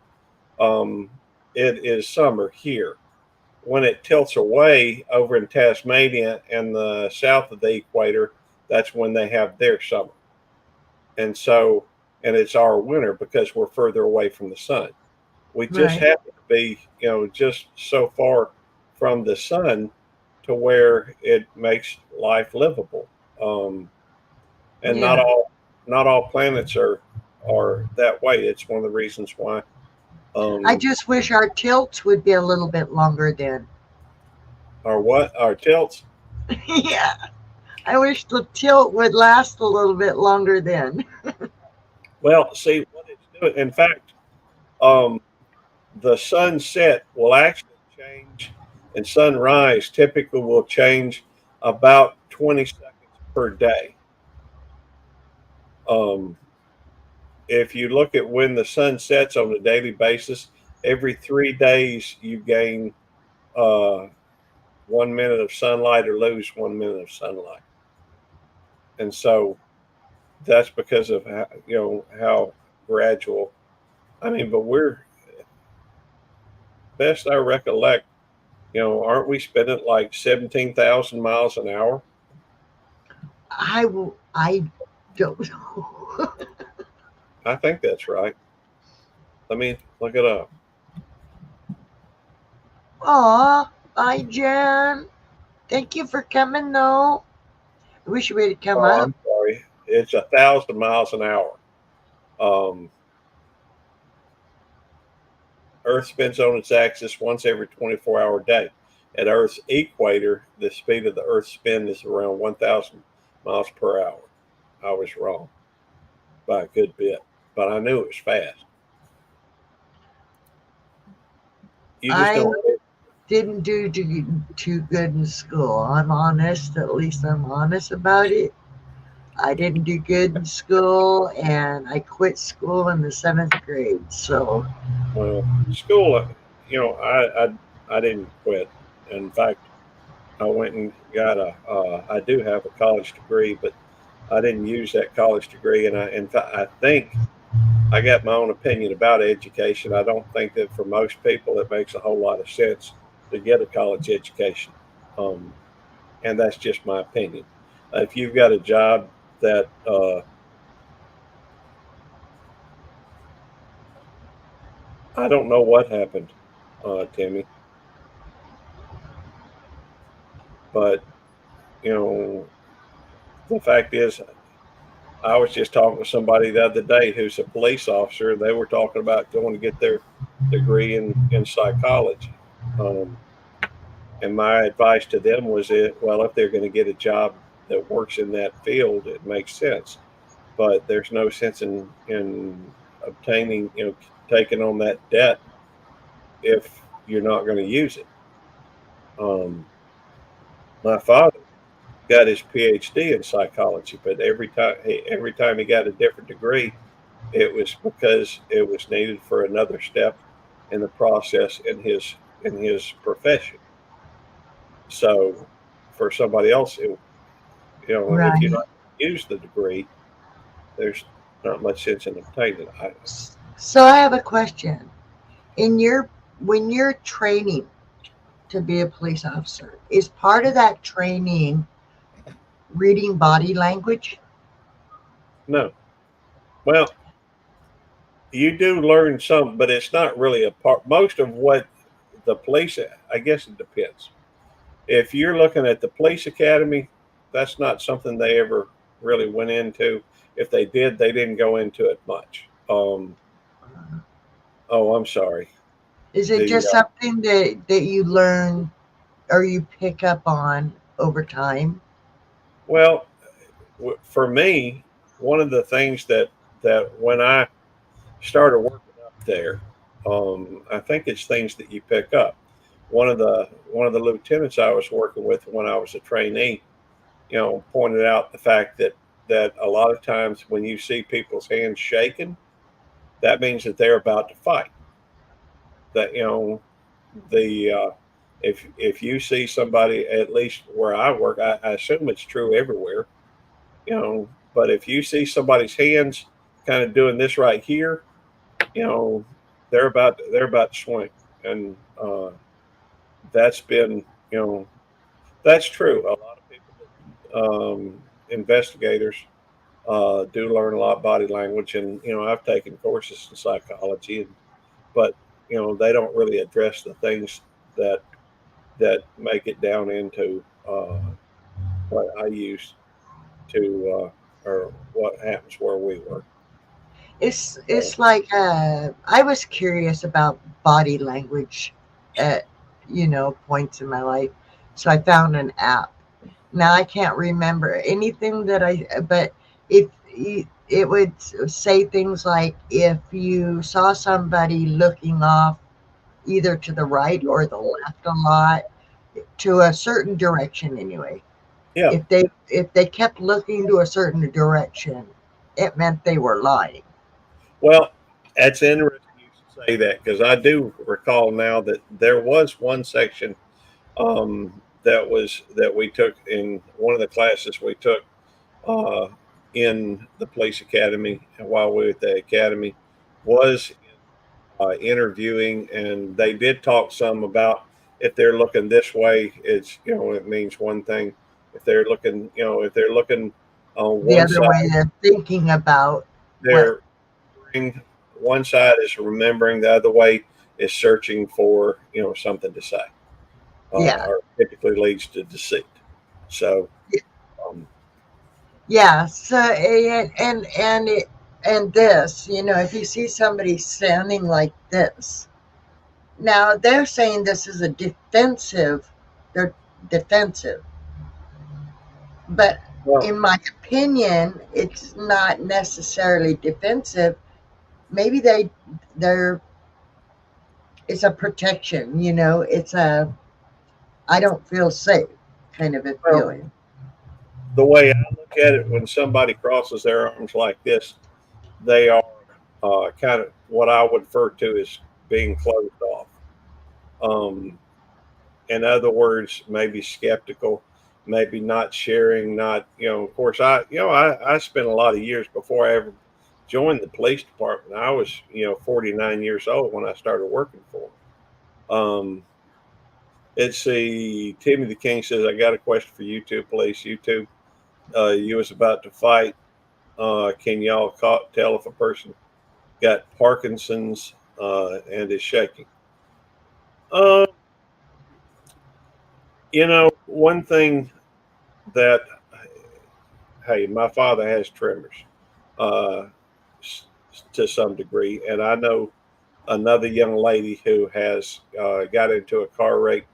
um, it is summer here. When it tilts away over in Tasmania and the south of the equator, that's when they have their summer. And it's our winter because we're further away from the sun. We just right. happen to be, just so far from the sun to where it makes life livable. And Yeah. not all planets are that way. It's one of the reasons why. I Um, just wish our tilts would be a little bit longer then. our tilts. Yeah. I wish the tilt would last a little bit longer then. Well, see what it's doing. In fact, um, the sunset will actually change, and sunrise typically will change about 20 seconds per day. Um, if you look at when the sun sets on a daily basis, every 3 days you gain uh, 1 minute of sunlight or lose 1 minute of sunlight. And so that's because of how gradual. I mean, but we're best I recollect, aren't we spending like 17,000 miles an hour? I don't know. I think that's right. Let me look it up. Aw, bye, Jen. Thank you for coming, though. I wish you would come up. I'm sorry. It's 1,000 miles an hour. Earth spins on its axis once every 24-hour day. At Earth's equator, the speed of the Earth's spin is around 1,000 miles per hour. I was wrong by a good bit, but I knew it was fast. You just don't. Didn't do too good in school. I'm honest. At least I'm honest about it. I didn't do good in school, and I quit school in the 7th grade. So, well, school, I didn't quit. In fact, I went and got I do have a college degree, but I didn't use that college degree. And in fact, I think I got my own opinion about education. I don't think that for most people it makes a whole lot of sense to get a college education. And that's just my opinion. If you've got a job that I don't know what happened, Timmy, but the fact is, I was just talking to somebody the other day who's a police officer. They were talking about going to get their degree in psychology. And my advice to them was if they're going to get a job that works in that field, it makes sense. But there's no sense in obtaining, taking on that debt if you're not going to use it. My father got his PhD in psychology, but every time he got a different degree, it was because it was needed for another step in the process in his profession. So for somebody else, right. if you don't use the degree, there's not much sense in obtaining it. So I have a question. When you're training to be a police officer, is part of that training reading body language? No. Well, you do learn some, but it's not really a part. Most of what the police, I guess it depends. If you're looking at the police academy, that's not something they ever really went into. If they did, they didn't go into it much. Oh, I'm sorry. Is it just something that you learn or you pick up on over time? Well, for me, one of the things that when I started working up there, I think it's things that you pick up. One of the lieutenants I was working with when I was a trainee, pointed out the fact that a lot of times when you see people's hands shaking, that means that they're about to fight. That if you see somebody, at least where I work, I assume it's true everywhere, but if you see somebody's hands kind of doing this right here, they're about to swing, and that's been that's true. A lot of people, investigators, do learn a lot of body language, and I've taken courses in psychology, but they don't really address the things that make it down into what I use to or what happens where we work. It's like I was curious about body language at points in my life, so I found an app. Now I can't remember anything but if it would say things like if you saw somebody looking off either to the right or the left a lot, to a certain direction anyway. Yeah. If they kept looking to a certain direction, it meant they were lying. Well, that's interesting you should say that, because I do recall now that there was one section that we took in one of the classes we took uh, in the police academy, and while we were at the academy, was interviewing, and they did talk some about if they're looking this way, it's it means one thing. If they're looking, if they're looking on The one other side, way of thinking about what, they're one side is remembering, the other way is searching for something to say, yeah, or typically leads to deceit. So, um, yeah. So and this, if you see somebody standing like this, now they're saying this is a defensive. They're defensive, but well, in my opinion, it's not necessarily defensive. Maybe they're it's a protection. It's a I don't feel safe kind of a well, feeling. the way I look at it, when somebody crosses their arms like this, they are kind of what I would refer to as being closed off. Um, in other words, maybe skeptical, maybe not sharing, not, of course, I spent a lot of years before I ever joined the police department. I was, 49 years old when I started working for them. Let's see, Timothy King says, I got a question for you two, police. You two, you was about to fight. Can y'all tell if a person got Parkinson's and is shaking? Uh, one thing that, hey, my father has tremors uh, to some degree, and I know another young lady who has got into a car wreck,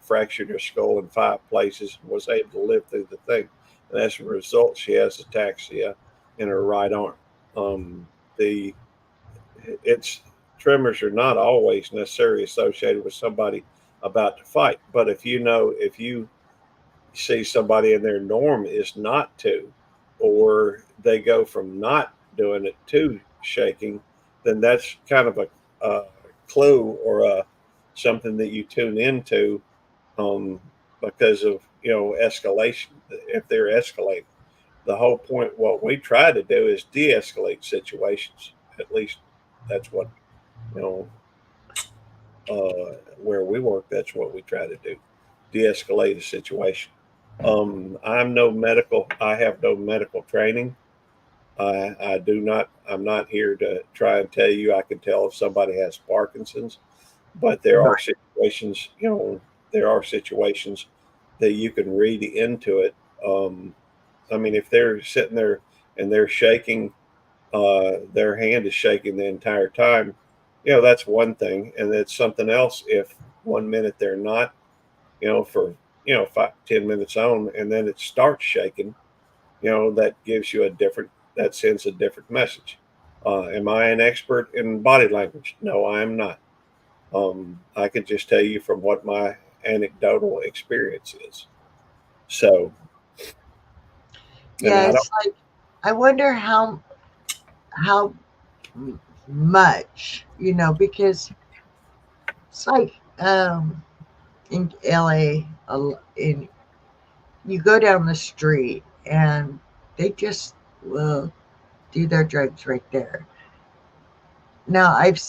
fractured her skull in 5 places, and was able to live through the thing. And as a result, she has ataxia in her right arm. The its tremors are not always necessarily associated with somebody about to fight, but if you see somebody and their norm is not to, or they go from not doing it to shaking, then that's kind of a clue or something that you tune into, because of escalation. If they're escalating, the whole point, what we try to do is de-escalate situations. At least that's what you know where we work. That's what we try to do: de-escalate a situation. I have no medical training. I do not. I'm not here to try and tell you I can tell if somebody has Parkinson's, but there are Right. situations. There are situations that you can read into it. I mean, if they're sitting there and they're shaking, their hand is shaking the entire time. That's one thing, and it's something else if 1 minute they're not, for 5 10 minutes on, and then it starts shaking. That gives you that sends a different message. Am I an expert in body language? No, I am not. I can just tell you from what my anecdotal experience is. So, and Yeah, I don't. it's like I wonder how much, because it's like in LA, in you go down the street and they just will do their drugs right there. Now I've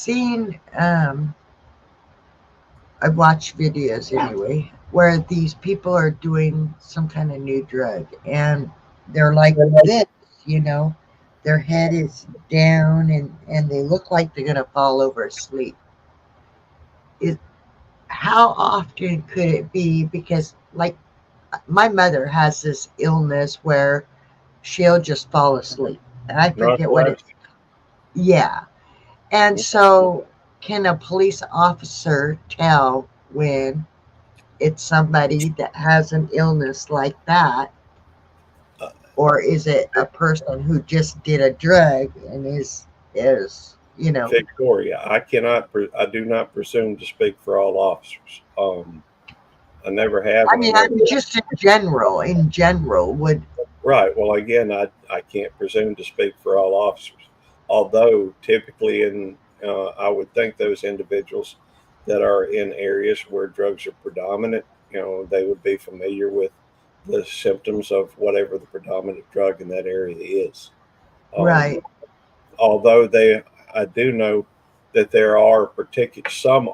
watched videos anyway where these people are doing some kind of new drug and they're like this, you know, their head is down and they look like they're gonna fall over asleep. It How often could it be? Because like my mother has this illness where she'll just fall asleep. And I forget what it's. Narcolepsy. Yeah. And so can a police officer tell when it's somebody that has an illness like that, Uh, or is it a person who just did a drug and is Victoria, I do not presume to speak for all officers. I never have, I and I mean, never I'm will. just in general would. Right. Well, again, I can't presume to speak for all officers, although typically I would think those individuals that are in areas where drugs are predominant they would be familiar with the symptoms of whatever the predominant drug in that area is. Um, Right. although I do know that there are particular some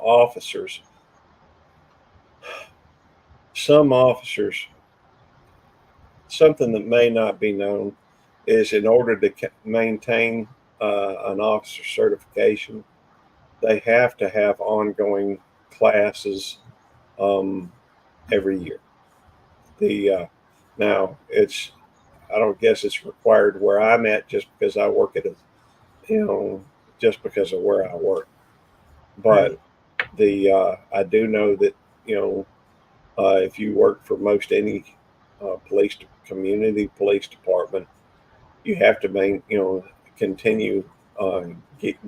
officers, something that may not be known is in order to maintain an officer certification, they have to have ongoing classes um, every year. The Now it's I don't guess it's required where I'm at just because I work at a you know just because of where I work, but Right. I do know that you know if you work for most any community police department, you have to continue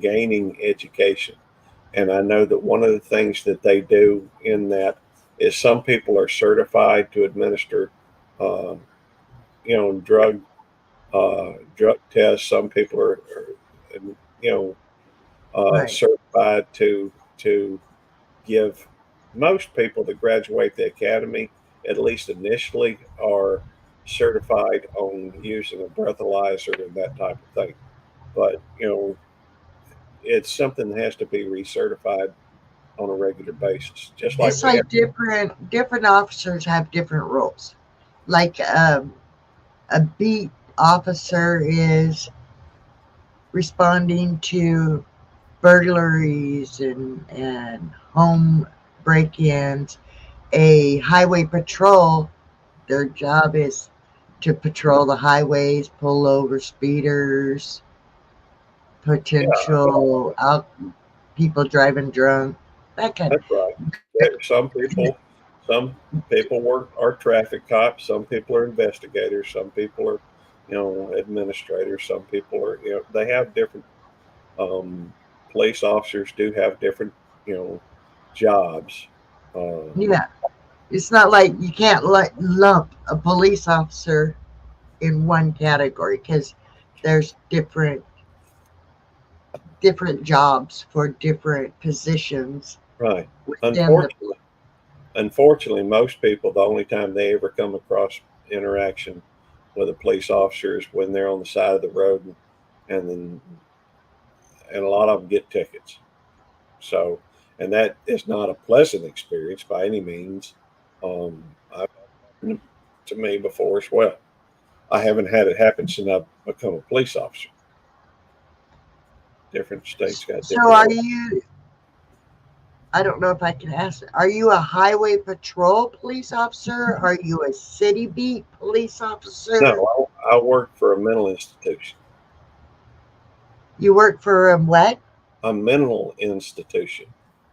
gaining education. And I know that one of the things that they do in that is some people are certified to administer, uh, drug drug tests. Some people are you know, Right. certified to give. Most people that graduate the academy, at least initially, are certified on using a breathalyzer and that type of thing. But it's something that has to be recertified on a regular basis, just like It's we have. like different officers have different roles. Like a beat officer is responding to burglaries and home break-ins. A highway patrol, their job is to patrol the highways, pull over speeders, Yeah, potential out people driving drunk, that kind of. that's right. Some people are traffic cops. Some people are investigators. Some people are, administrators. Some people are, they have different. Um, Police officers do have different, you know, jobs. Uh, Yeah, it's not like you can't lump a police officer in one category because there's different jobs for different positions right. within the. Unfortunately, unfortunately, most people, the only time they ever come across interaction with a police officer is when they're on the side of the road, and then and a lot of them get tickets. So, and that is not a pleasant experience by any means. I've happened to me before as well. I haven't had it happen since I've become a police officer. Different states got So different are orders. you? I don't know if I can ask. Are you a highway patrol police officer? Are you a city beat police officer? No, I work for a mental institution. You work for what? A mental institution.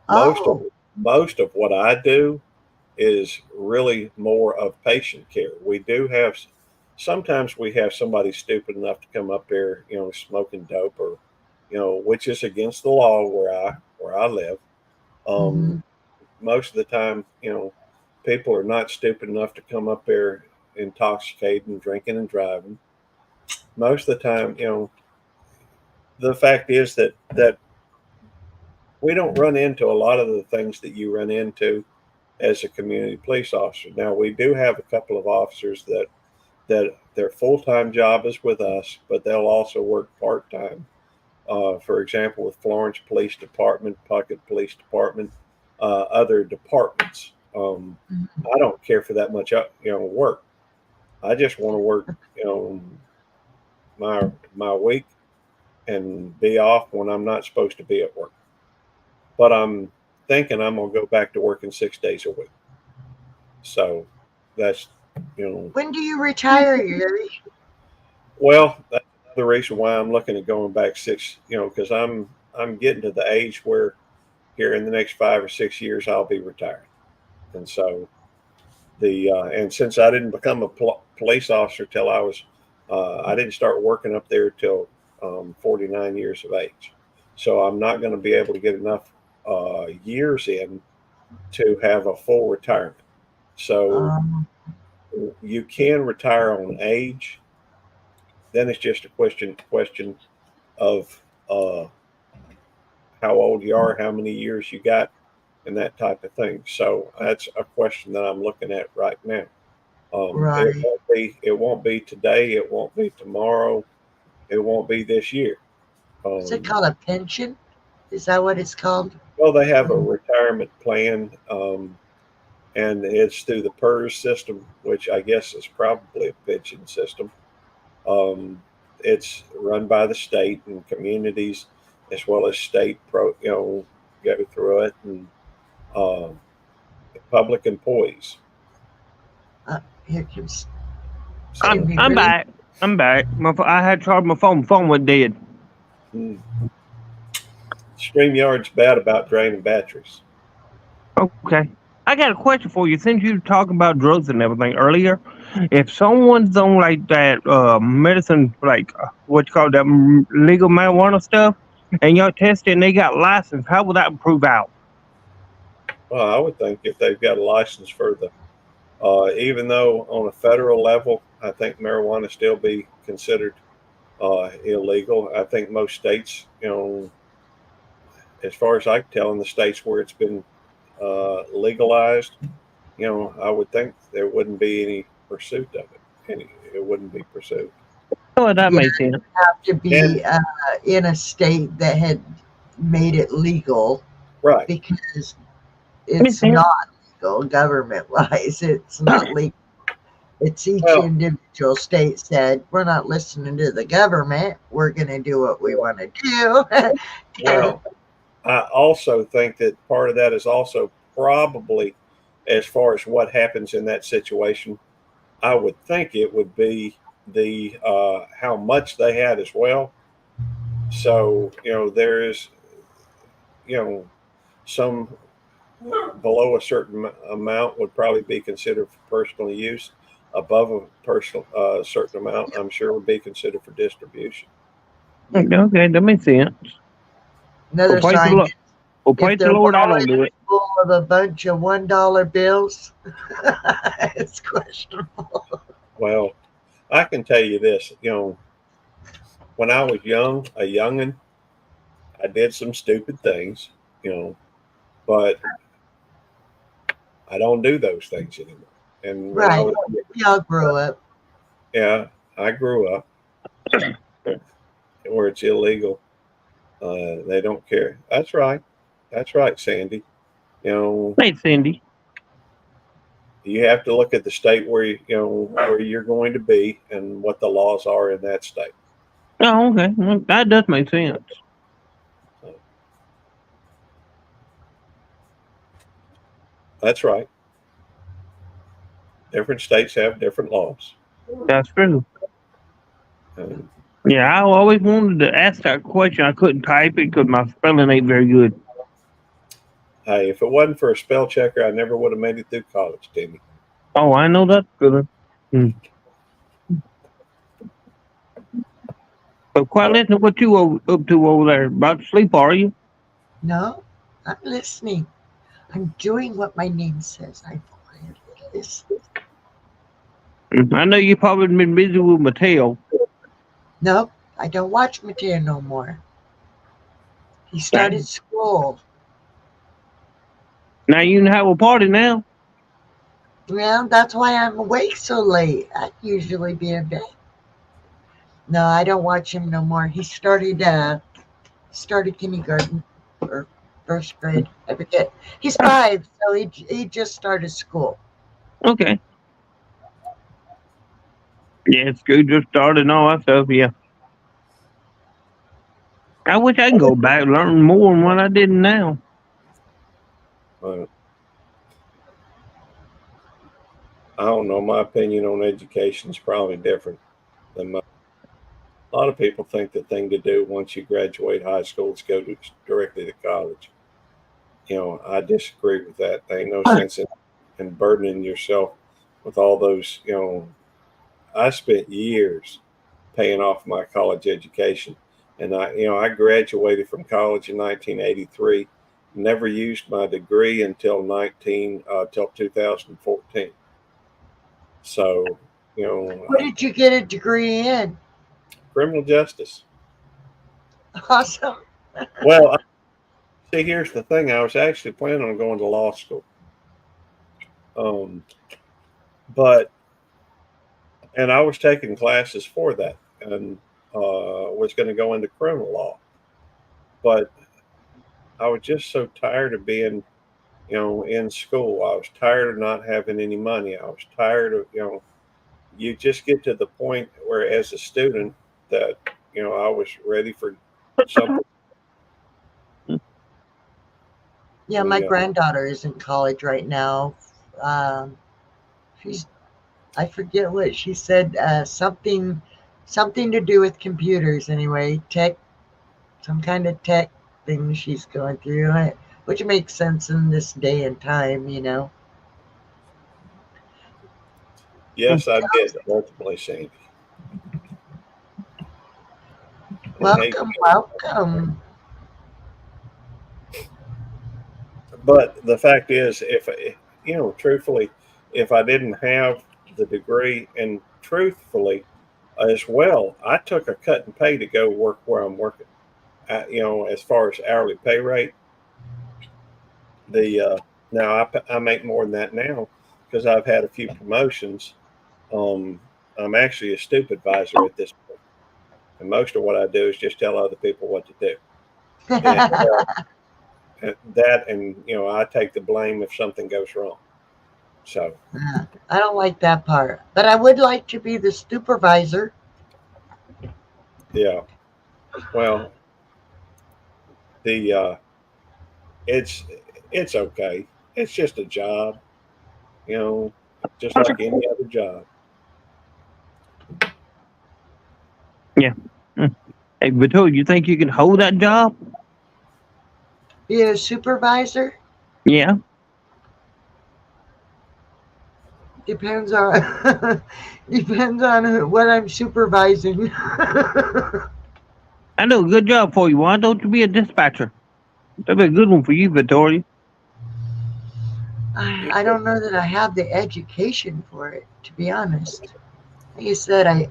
Most of Oh, most of what I do is really more of patient care. We do have sometimes we have somebody stupid enough to come up there, smoking dope or which is against the law where I live. Um, hmm, Most of the time, people are not stupid enough to come up there intoxicated and drinking and driving. Most of the time, the fact is that we don't run into a lot of the things that you run into as a community police officer. Now we do have a couple of officers that their full time job is with us, but they'll also work part time. For example, with Florence Police Department, Puckett Police Department, other departments. I don't care for that much, work. I just want to work, you know, my week and be off when I'm not supposed to be at work. But I'm thinking I'm gonna go back to working 6 days a week. So that's you know, when do you retire, Yuri? that's the reason why I'm looking at going back because I'm getting to the age where here in the next 5 or 6 years I'll be retired, and so and since I didn't become a police officer till I didn't start working up there till 49 years of age, so I'm not going to be able to get enough years in to have a full retirement. So Um, you can retire on age. Then it's just a question of how old you are, how many years you got. and that type of thing. So that's a question that I'm looking at right now. It Right. won't be. It won't be today. It won't be tomorrow. It won't be this year. What's it Um, called? A pension? Is that what it's called? well, they have a retirement plan, and it's through the PERS system, which I guess is probably a pension system. Um, it's run by the state and communities, as well as state go through it, and um, public employees. Here comes So Sandy. I'm Really? back. I'm back. I had charged my phone. My phone went dead. mm, StreamYard's bad about draining batteries. Okay. I got a question for you. Since you were talking about drugs and everything earlier, if someone's on like that medicine, like what you call that legal marijuana stuff, and you're testing, they got license, how would that prove out? Well, I would think if they've got a license for the, even though on a federal level, I think marijuana still be considered illegal. I think most states, as far as I can tell, in the states where it's been legalized, I would think there wouldn't be any pursuit of it. It wouldn't be pursued. Oh, that Yeah, makes sense. have to And be in a state that had made it legal right, because Makes it's sense. not legal government wise. It's not legal. It's each well, individual state said, we're not listening to the government. We're going to do what we want to do. well, I also think that part of that is also probably, as far as what happens in that situation, I would think it would be the how much they had as well. So there is you know some below a certain amount would probably be considered for personal use. Above a personal certain amount, I'm sure would be considered for distribution. Okay, that makes sense. Well, Another praise the sign Lord. Well, if praise the their Lord, I wallet don't do is it. full of a bunch of $1 bills, it's questionable. Well, I can tell you this. When I was young, a youngin, I did some stupid things. But I don't do those things anymore. And when I Right. was, We all grew up. yeah, I grew up where it's illegal. They don't care. That's right. That's right, Sandy. You know, Hey, Cindy. you have to look at the state where where you're going to be and what the laws are in that state. Oh, okay. Well, that does make sense. So, that's right. Different states have different laws. That's true. And, Yeah, I always wanted to ask that question. I couldn't type it because my spelling ain't very good. hey, if it wasn't for a spell checker, I never would have made it through college, Timmy. Oh, I know that feeling. Hmm. But quite Uh, listen to what you up to over there. About to sleep, are you? No, I'm listening. I'm doing what my name says. I'm quietly listening. I know you probably been busy with Mateo. No, I don't watch Mateo no more. He started Dang. school. Now you can have a party now. Well, that's why I'm awake so late. I'd usually be in bed. No, I don't watch him no more. He started kindergarten or first grade. I forget. He's 5, so he just started school. Okay. Yeah, school just started and all that stuff. Yeah. I wish I could go back and learn more than what I did now. uh, I don't know. My opinion on education is probably different than mine. A lot of people think the thing to do once you graduate high school is go directly to college. I disagree with that. There ain't no sense in burdening yourself with all those. I spent years paying off my college education, and I graduated from college in 1983. Never used my degree till 2014. So, What did you get a degree in? criminal justice. Awesome. Well, See, here's the thing. I was actually planning on going to law school. Um, but and I was taking classes for that, and was going to go into criminal law. But I was just so tired of being, in school. I was tired of not having any money. I was tired of, you just get to the point where, as a student, that I was ready for something. Yeah, my granddaughter is in college right now. She's, I forget what she said, something to do with computers anyway, tech, some kind of tech thing she's going through, which makes sense in this day and time, Yes, I did ultimately, Sandy. Welcome. But the fact is, if truthfully, if I didn't have the degree, and truthfully as well, I took a cut in pay to go work where I'm working. As far as hourly pay rate, now I make more than that now because I've had a few promotions. I'm actually a stupid advisor at this point, and most of what I do is just tell other people what to do. And that, and I take the blame if something goes wrong. So I don't like that part, but I would like to be the supervisor. Yeah, well, the it's okay. It's just a job, just like any other job. Yeah. Hey, Victoria, you think you can hold that job? Be a supervisor? Yeah. Depends on what I'm supervising. I know, good job for you. Why don't you be a dispatcher? That'd be a good one for you, Victoria. I don't know that I have the education for it, to be honest. Like you said, I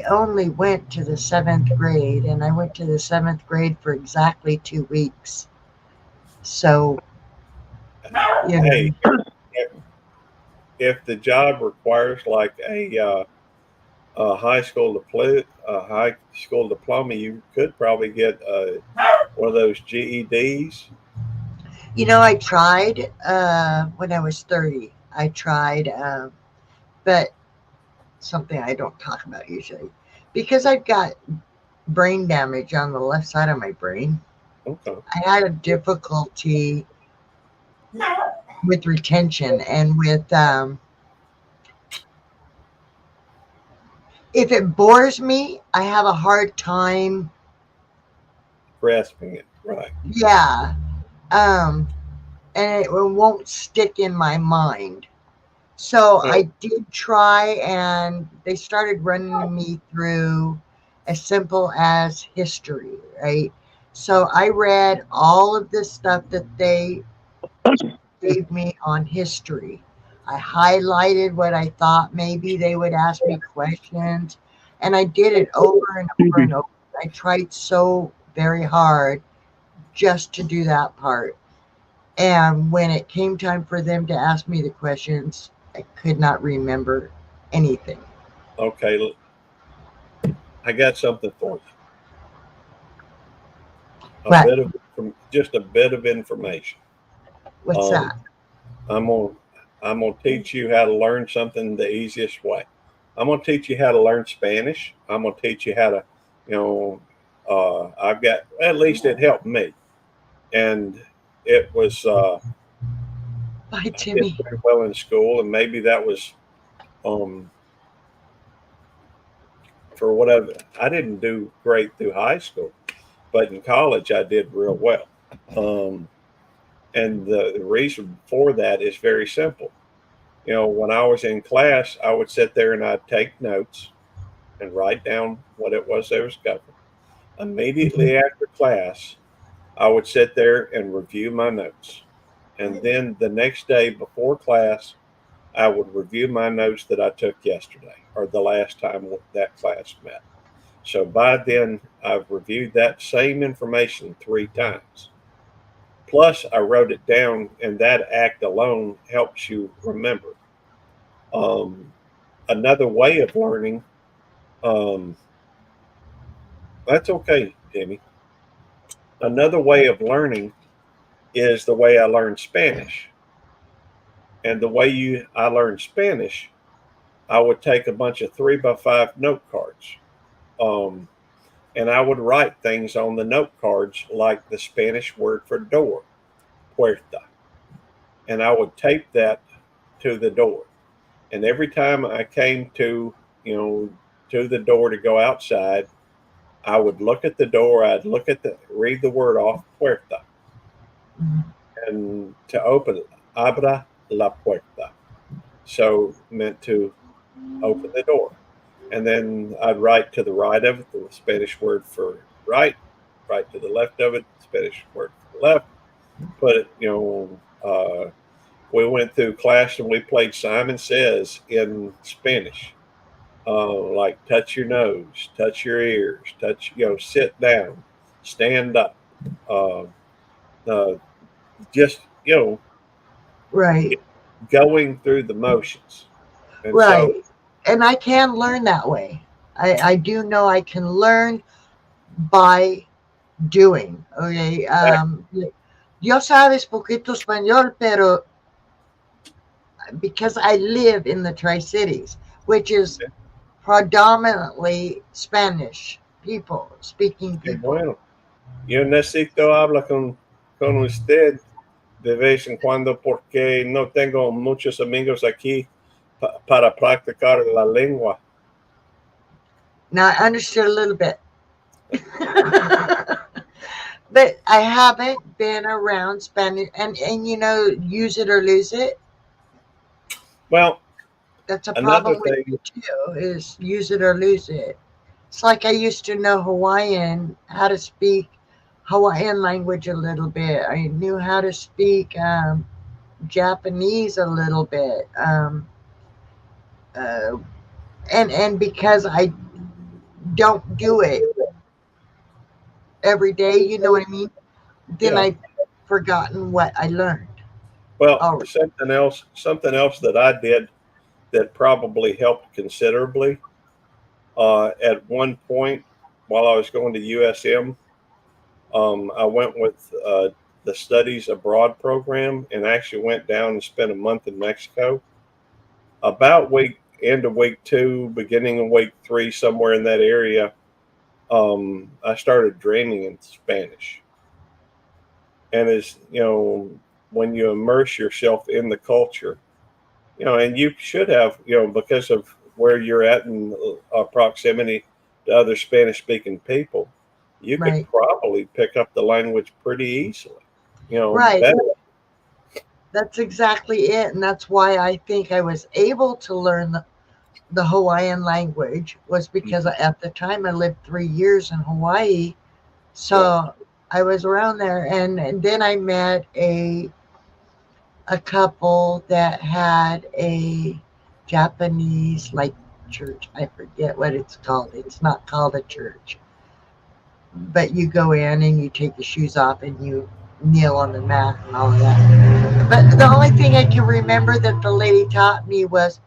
only went to the 7th grade, and I went to the 7th grade for exactly 2 weeks. So, Hey, if the job requires like a high school diploma, you could probably get one of those GEDs. I tried when I was 30. I tried, but something I don't talk about usually because I've got brain damage on the left side of my brain. Okay. I had a difficulty with retention and with if it bores me, I have a hard time Grasping it, right? Yeah, and it won't stick in my mind. So I did try, and they started running me through as simple as history, right? So I read all of this stuff that they gave me on history. I highlighted what I thought maybe they would ask me questions, and I did it over and over and over. I tried so very hard just to do that part. And when it came time for them to ask me the questions, I could not remember anything. Okay, I got something for you. Just a bit of information. What's that? I'm gonna teach you how to learn something the easiest way. I'm gonna teach you how to learn Spanish. I'm gonna teach you how to, I've got, at least it helped me, and it was. Bye, I did Timmy. pretty well in school, and maybe that was for whatever. I didn't do great through high school, but in college I did real well. And the reason for that is very simple. When I was in class, I would sit there and I'd take notes and write down what it was they was covering. Immediately after class, I would sit there and review my notes. And then the next day before class, I would review my notes that I took yesterday or the last time that class met. So by then, I've reviewed that same information 3 times. Plus, I wrote it down, and that act alone helps you remember. Um, Another way of learning, um, that's okay, Jimmy. Another way of learning is the way I learned Spanish. And the way I learned Spanish, I would take a bunch of 3x5 note cards. Um, and I would write things on the note cards like the Spanish word for door, puerta. And I would tape that to the door. And every time I came to the door to go outside, I would look at the door, read the word off, puerta. And to open it, abra la puerta. So meant to open the door. And then I'd write to the right of it, the Spanish word for right to the left of it, Spanish word for left. Put it, we went through class and we played Simon Says in Spanish. Like touch your nose, touch your ears, sit down, stand up. Uh, uh, just, Right. going through the motions. And Right. so, And I can learn that way. I do know I can learn by doing. Okay. Yo sabes poquito español, pero because I live in the Tri-Cities, which is predominantly Spanish people, speaking people. bueno, yo necesito hablar con usted de vez en cuando porque no tengo muchos amigos aquí para practicar la lengua. Now I understood a little bit. But I haven't been around Spanish and use it or lose it. Well, That's a another problem with thing, me too, is use it or lose it. It's like I used to know Hawaiian, how to speak Hawaiian language a little bit. I knew how to speak Japanese a little bit. Uh, and because I don't do it every day, you know what I mean? Then yeah. I've forgotten what I learned. Well, Oh, something else that I did that probably helped considerably. At one point, while I was going to USM, I went with the Studies Abroad program and actually went down and spent a month in Mexico. About end of week 2, beginning of week 3, somewhere in that area, I started dreaming in Spanish. And as when you immerse yourself in the culture, and you should have, because of where you're at in proximity to other Spanish speaking people, you could right, probably pick up the language pretty easily, right. better. That's exactly it. And that's why I think I was able to learn the Hawaiian language, was because at the time I lived 3 years in Hawaii. So Yeah. I was around there. And then I met a couple that had a Japanese like church. I forget what it's called. It's not called a church. But you go in and you take your shoes off and you kneel on the mat and all of that. But the only thing I can remember that the lady taught me was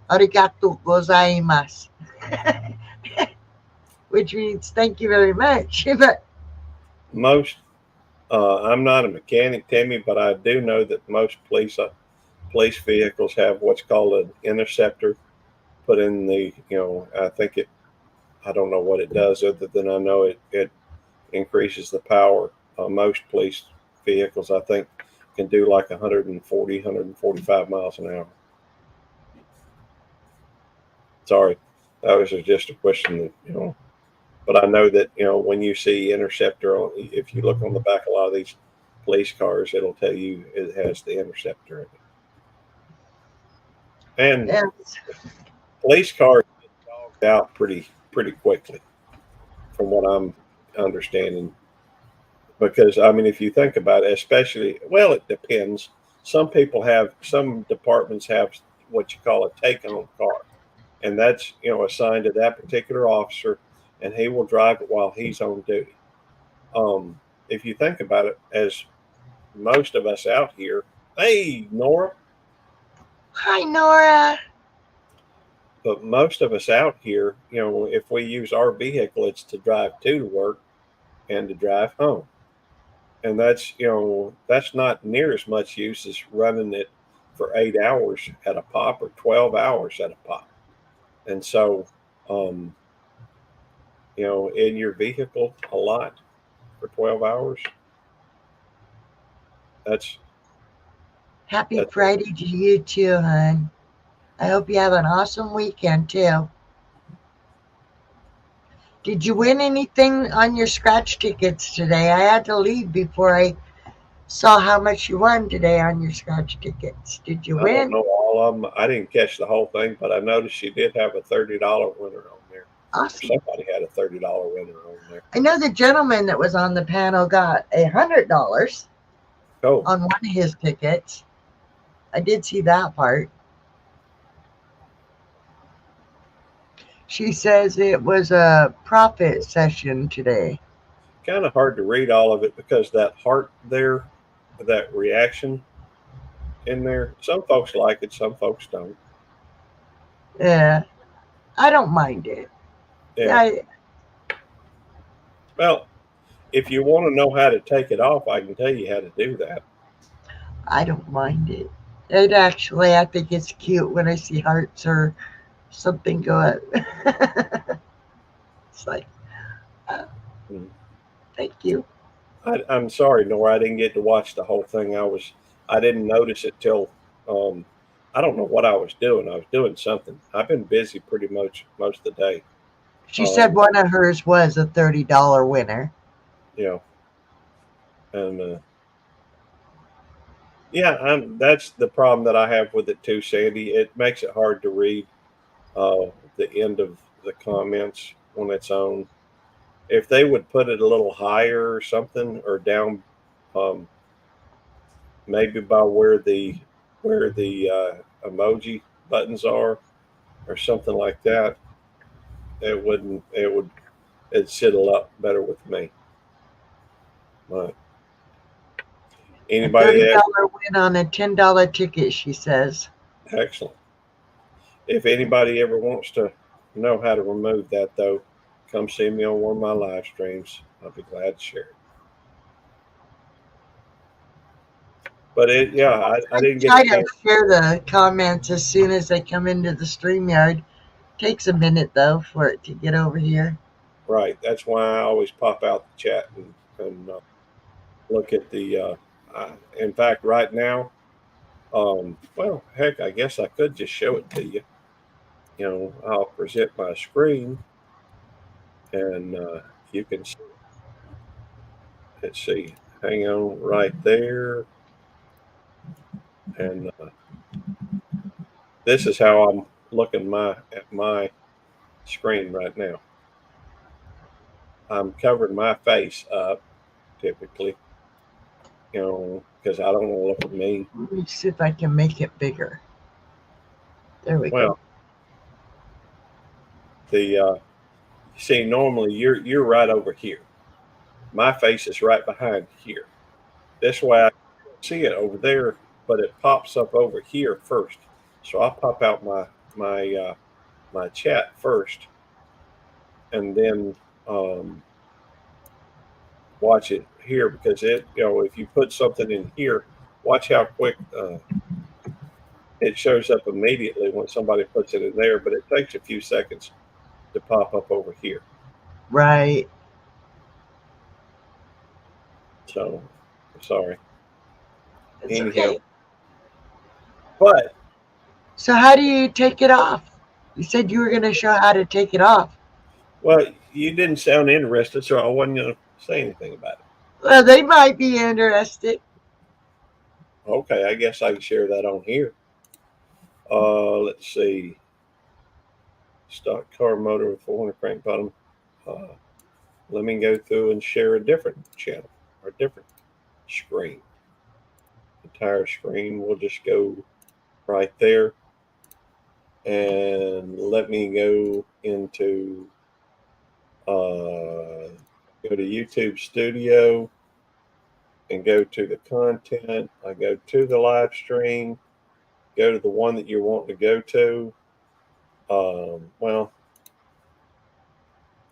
arigato gozaimasu, which means thank you very much. But Most, I'm not a mechanic, Tammy, but I do know that most police vehicles have what's called an interceptor put in the, I don't know what it does other than I know it increases the power. Most police vehicles, I think, can do like 140, 145 miles an hour. Sorry, that was just a question that, but I know that, when you see interceptor, if you look on the back of a lot of these police cars, it'll tell you it has the interceptor in it. And yes, police cars get dogged out pretty quickly, from what I'm understanding. Because I mean, if you think about it, especially, well, it depends. Some departments have what you call a take-on car, and that's assigned to that particular officer, and he will drive it while he's on duty. If you think about it, as most of us out here. Hey, Nora. Hi, Nora. But most of us out here, if we use our vehicle, it's to drive to work and to drive home. And that's not near as much use as running it for 8 hours at a pop or 12 hours at a pop. And so, um, in your vehicle a lot for 12 hours, that's, Happy that's Friday to you too, hon. I hope you have an awesome weekend too. Did you win anything on your scratch tickets today? I had to leave before I saw how much you won today on your scratch tickets. Did you I don't win? know all of them. I didn't catch the whole thing, but I noticed you did have a $30 winner on there. Or Awesome. somebody had a $30 winner on there. I know the gentleman that was on the panel got $100 Oh, on one of his tickets. I did see that part. She says it was a profit session today. kind of hard to read all of it because that heart there, that reaction in there, some folks like it, some folks don't. Yeah, I don't mind it. Yeah. I Well, if you want to know how to take it off, I can tell you how to do that. I don't mind it. It actually, I think it's cute when I see hearts or something go up. It's like, uh, Mm. thank you. I'm sorry, Nora, I didn't get to watch the whole thing. I didn't notice it till, um, I don't know what I was doing. I was doing something. I've been busy pretty much most of the day. She said Um, one of hers was a $30 winner. you know, and yeah, that's the problem that I have with it too, Sandy. It makes it hard to read the end of the comments on its own. If they would put it a little higher or something, or down, um, maybe by where the emoji buttons are, or something like that, it wouldn't. It'd sit a lot better with me. But A anybody that $30 win on a $10 ticket, she says. excellent. If anybody ever wants to know how to remove that, though, come see me on one of my live streams. I'll be glad to share it. But yeah, I I didn't get a try to chance. share the comments as soon as they come into the StreamYard. Takes a minute though for it to get over here. Right. That's why I always pop out the chat and look at the. In fact, right now, well, heck, I guess I could just show it to you. I'll present my screen, and you can see. Let's see. Hang on right there, and this is how I'm looking at my screen right now. I'm covering my face up typically, because I don't want to look at me. Let me see if I can make it bigger. There we go. Well, the see, normally you're right over here. My face is right behind here. This way I see it over there, but it pops up over here first. So I'll pop out my chat first, and then um, watch it here because if you put something in here, watch how quick it shows up immediately when somebody puts it in there, but it takes a few seconds to pop up over here. Right. So sorry. It's Anyhow, okay. but So how do you take it off? You said you were going to show how to take it off. well, you didn't sound interested, so I wasn't going to say anything about it. Well, they might be interested. Okay, I guess I can share that on here. Let's see. Stock car motor with 400 crank bottom. Uh, Let me go through and share a different channel or a different screen. Entire screen. We'll just go right there, and let me go into go to YouTube Studio, and go to the content. I go to the live stream, go to the one that you want to go to. Well,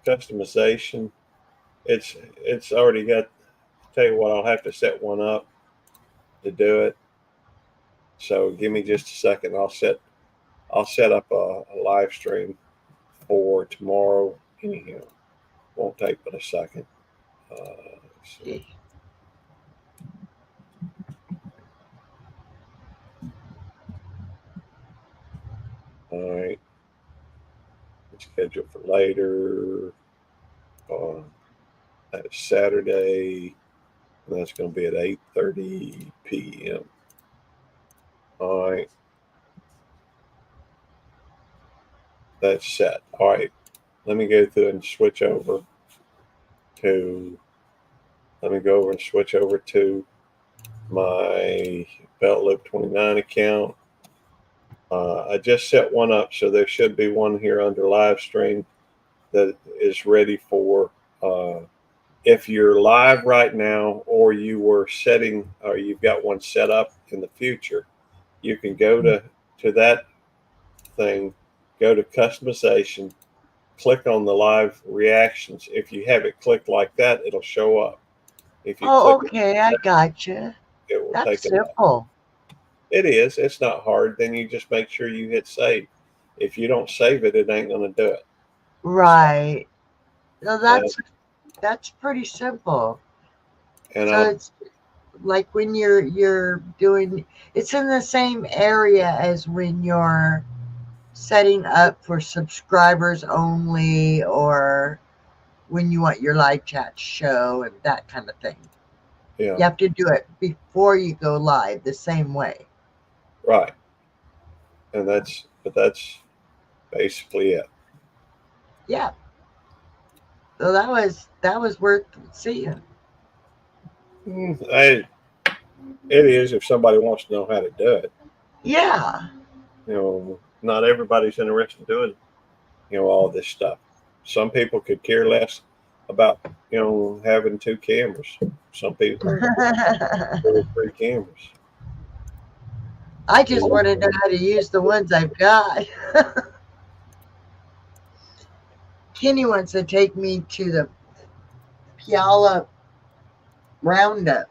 customization. It's already got. Tell you what, I'll have to set one up to do it. So give me just a second. I'll set up a live stream for tomorrow. Anyhow, won't take but a second. Let's see. All right. Schedule for later. That's Saturday. And that's going to be at 8:30 p.m. All right. That's set. All right. Let me go through and switch over to. Let me go over and switch over to my Belt Loop 29 account. I just set one up, so there should be one here under live stream that is ready for if you're live right now, or you were setting, or you've got one set up in the future. You can go to that thing, go to customization, click on the live reactions. If you have it clicked like that, it'll show up. If you okay, I gotcha. It will That's take simple. It is. It's not hard. Then you just make sure you hit save. If you don't save it, it ain't going to do it. Right. So that's pretty simple. And so it's like when you're doing, it's in the same area as when you're setting up for subscribers only, or when you want your live chat to show and that kind of thing. Yeah. You have to do it before you go live the same way. Right. And that's basically it. Yeah. So that was worth seeing. It is if somebody wants to know how to do it. Yeah. Not everybody's interested in doing, all this stuff. Some people could care less about, having 2 cameras. Some people have 2 or 3 cameras. I just want to know how to use the ones I've got. Kenny wants to take me to the Puyallup Roundup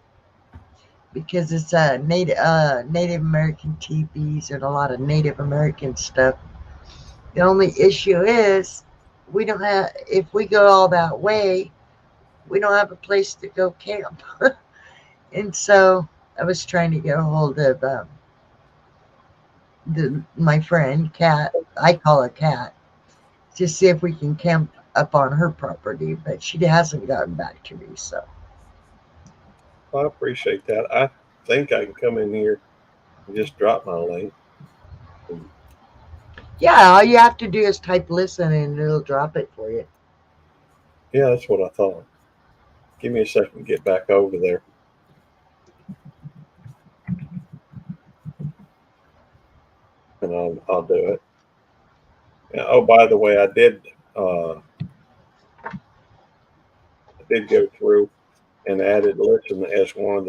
because it's Native American teepees and a lot of Native American stuff. The only issue is if we go all that way, we don't have a place to go camp. And so I was trying to get a hold of my friend Kat. I call her Kat, to see if we can camp up on her property, but she hasn't gotten back to me. So I appreciate that. I think I can come in here and just drop my link. Yeah, all you have to do is type listen and it'll drop it for you. Yeah, that's what I thought. Give me a second to get back over there. And I'll do it. Yeah, oh, by the way, I did go through and added listen as one of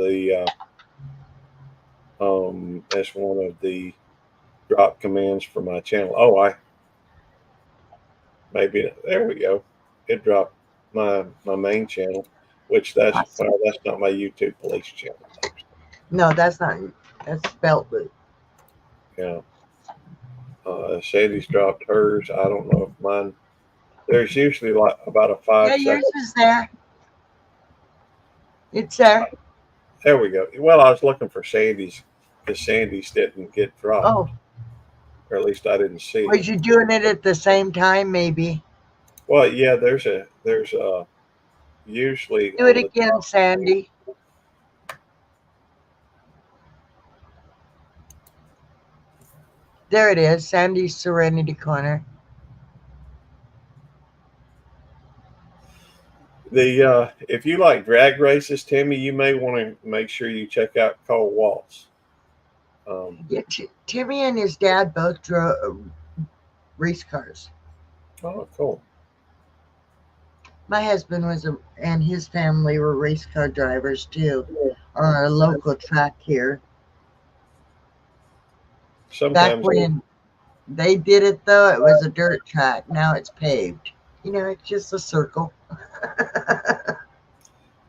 the drop commands for my channel. Oh, there we go. It dropped my main channel, which that's not my YouTube police channel. No, that's not. That's Belt Loop. Yeah. Sandy's dropped hers. I don't know if mine. There's usually like about a 5 second. Yours is there. It's there. There we go. Well, I was looking for Sandy's because Sandy's didn't get dropped. Oh. Or at least I didn't see it. Was you doing it at the same time, maybe? Well, yeah, there's usually. Do it again, Sandy. There it is, Sandy's Serenity Corner. If you like drag races, Timmy, you may want to make sure you check out Cole Waltz. Yeah, Timmy and his dad both drove race cars. Oh, cool. My husband and his family were race car drivers too. on a local track here. Back Sometimes when they did it, though, it was a dirt track. Now it's paved. It's just a circle.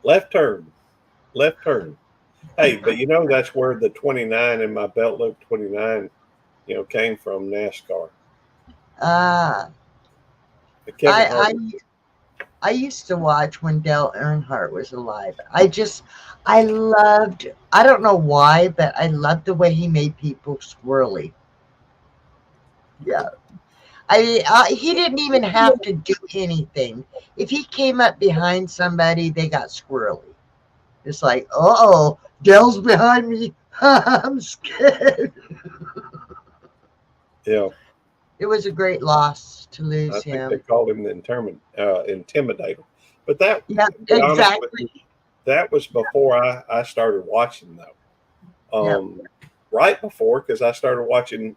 left turn, left turn. Hey, but that's where the 29 in my belt loop 29, came from NASCAR. Ah, The Kevin I Harvick. I used to watch when Dale Earnhardt was alive. I don't know why, but I loved the way he made people swirly. Yeah. He didn't even have to do anything. If he came up behind somebody, they got squirrely. It's like, oh, Dale's behind me. I'm scared. Yeah, It was a great loss to I lose think they him. called him the intimidator. But that, Yeah, to be honest with you, exactly. that was before I started watching though. Yeah. Right before, because I started watching,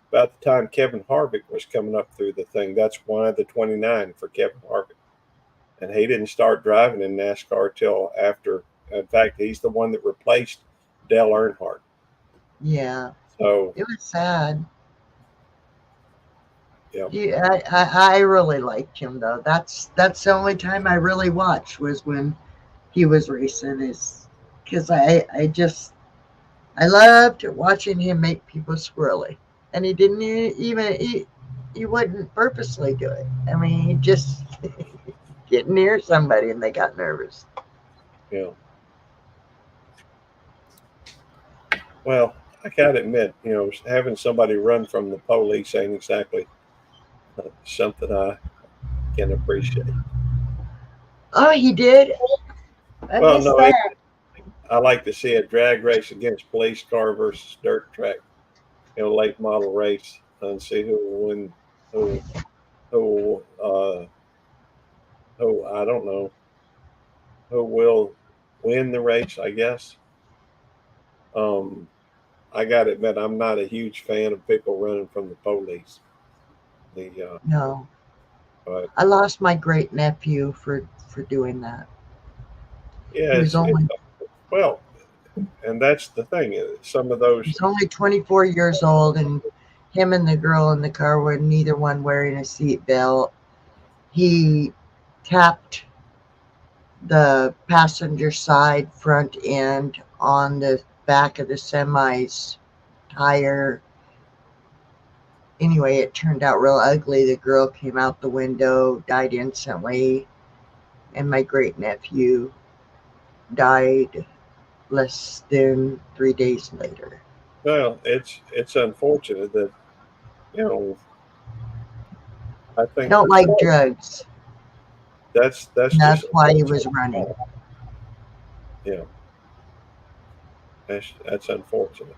about the time Kevin Harvick was coming up through the thing. That's why the 29 for Kevin Harvick. And he didn't start driving in NASCAR till after. In fact, he's the one that replaced Dale Earnhardt. Yeah. So, It was sad. yeah, Yeah, I really liked him though. That's the only time I really watched was when he was racing. Is because I loved watching him make people squirrely, and he didn't even he wouldn't purposely do it. I mean, he just get near somebody and they got nervous. yeah. Well, I gotta admit, having somebody run from the police ain't exactly something I can appreciate. Oh, he did. I Well, missed no, that. I like to see a drag race against police car versus dirt track, late model race, and see who will win, who, who, who I don't know, who will win the race. I guess. Um, I got to admit, I'm not a huge fan of people running from the police. No, But I lost my great nephew for doing that. yeah, He was it's only well, and that's the thing. Some of those, He's only 24 years old, and him and the girl in the car were neither one wearing a seat belt. He tapped the passenger side front end on the back of the semi's tire. Anyway, it turned out real ugly. The girl came out the window, died instantly, and my great nephew died less than 3 days later. well, it's unfortunate that you know. I think Don't like drugs. that's And just that's why he unfortunate. was running. Yeah, that's unfortunate.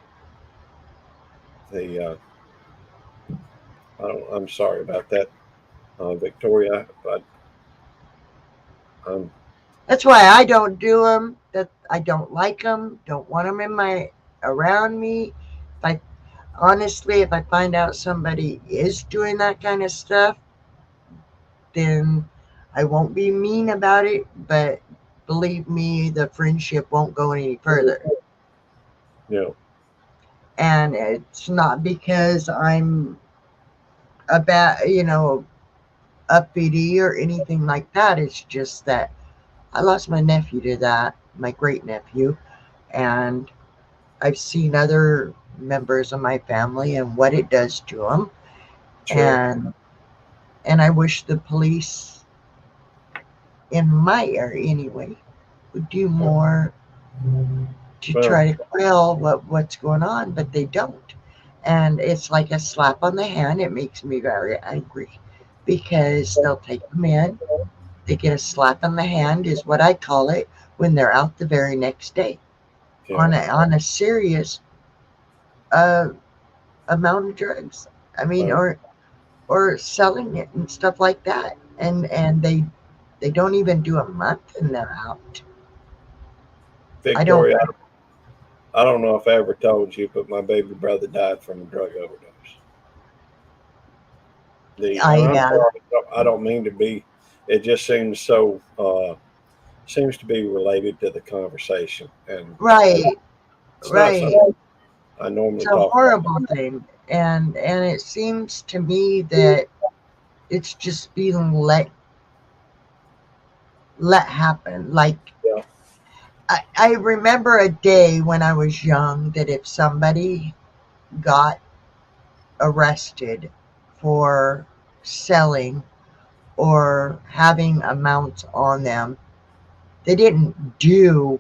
The I'm sorry about that, Victoria, but um, That's why I don't do them. That I don't like them. Don't want them in my around me. If I honestly, if I find out somebody is doing that kind of stuff, then I won't be mean about it. But believe me, the friendship won't go any further. you know, And it's not because I'm a bad, uppity or anything like that. It's just that I lost my nephew to that, my great nephew, and I've seen other members of my family and what it does to them, sure, and I wish the police in my area anyway would do more to well, try to quell what's going on, but they don't. And it's like a slap on the hand. It makes me very angry because they'll take them in. They get a slap on the hand, is what I call it, when they're out the very next day yeah, on a serious uh, amount of drugs. I mean, well, or selling it and stuff like that. And they don't even do a month and they're out. I don't. Victoria, I don't know if I ever told you, but my baby brother died from a drug overdose. And I I'm have. sorry, I don't mean to be. It just seems so seems to be related to the conversation, and Right, it's not right. something I It's normally a talk about. horrible thing, and it seems to me that it's just being let happen. Like Yeah, I remember a day when I was young that if somebody got arrested for selling or having amounts on them, they didn't do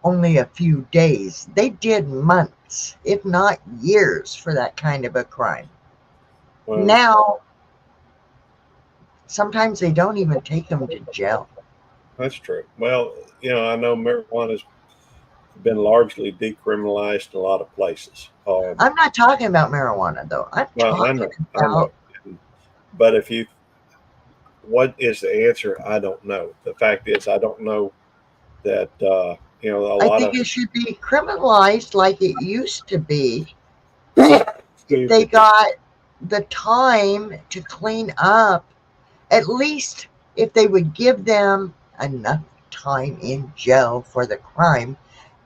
only a few days. They did months, if not years, for that kind of a crime. well, Now, sometimes they don't even take them to jail. that's true. Well, I know marijuana's been largely decriminalized in a lot of places. I'm not talking about marijuana, though. I'm Well, talking I know. about, But what is the answer? I don't know. The fact is, I don't know that a I lot think of it should be criminalized like it used to be. If excuse they me. got the time to clean up, at least if they would give them enough time in jail for the crime,